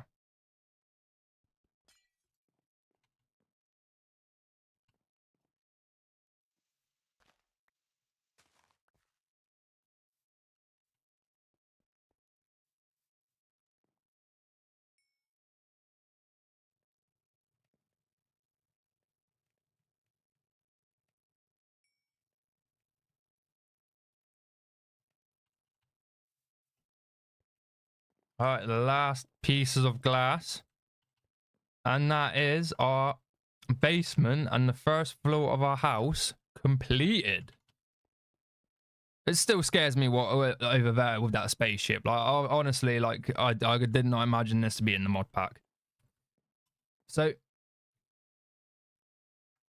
All right, the last pieces of glass. And that is our basement and the first floor of our house completed. It still scares me what over there with that spaceship. Like, honestly, like I did not imagine this to be in the mod pack. So,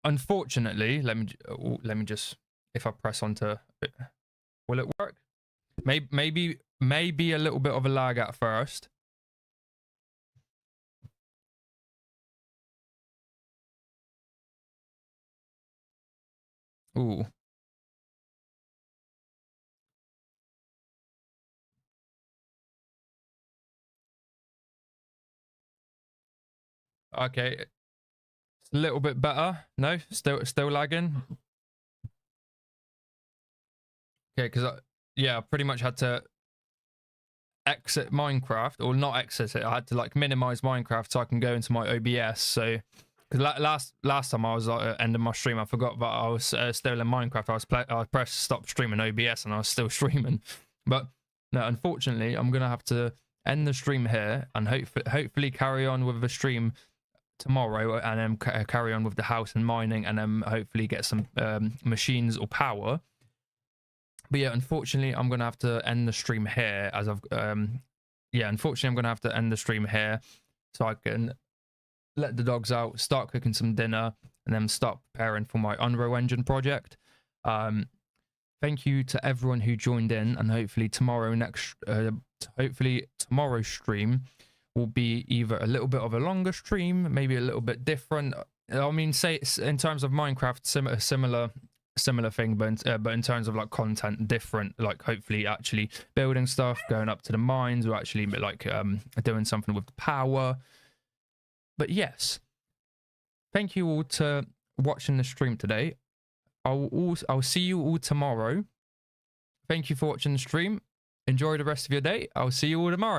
unfortunately, let me just, if I press onto it, will it work? Maybe a little bit of a lag at first. Ooh. Okay. It's a little bit better. No, still lagging. Okay, because I pretty much had to exit Minecraft, or not exit it. I had to like minimize Minecraft so I can go into my OBS. So, because last time I was ending my stream, I forgot that I was still in Minecraft. I pressed stop streaming OBS and I was still streaming. But no, unfortunately, I'm gonna have to end the stream here and hopefully carry on with the stream tomorrow, and then carry on with the house and mining, and then hopefully get some machines or power. But yeah, unfortunately, I'm gonna have to end the stream here, as I've unfortunately, I'm gonna have to end the stream here so I can let the dogs out, start cooking some dinner, and then start preparing for my Unreal Engine project. Thank you to everyone who joined in, and hopefully tomorrow's stream will be either a little bit of a longer stream, maybe a little bit different. I mean, say in terms of Minecraft, similar thing, but in terms of like content, different. Like hopefully actually building stuff, going up to the mines, or actually like doing something with the power. But yes, thank you all to watching the stream today. I'll see you all tomorrow. Thank you for watching the stream. Enjoy the rest of your day. I'll see you all tomorrow.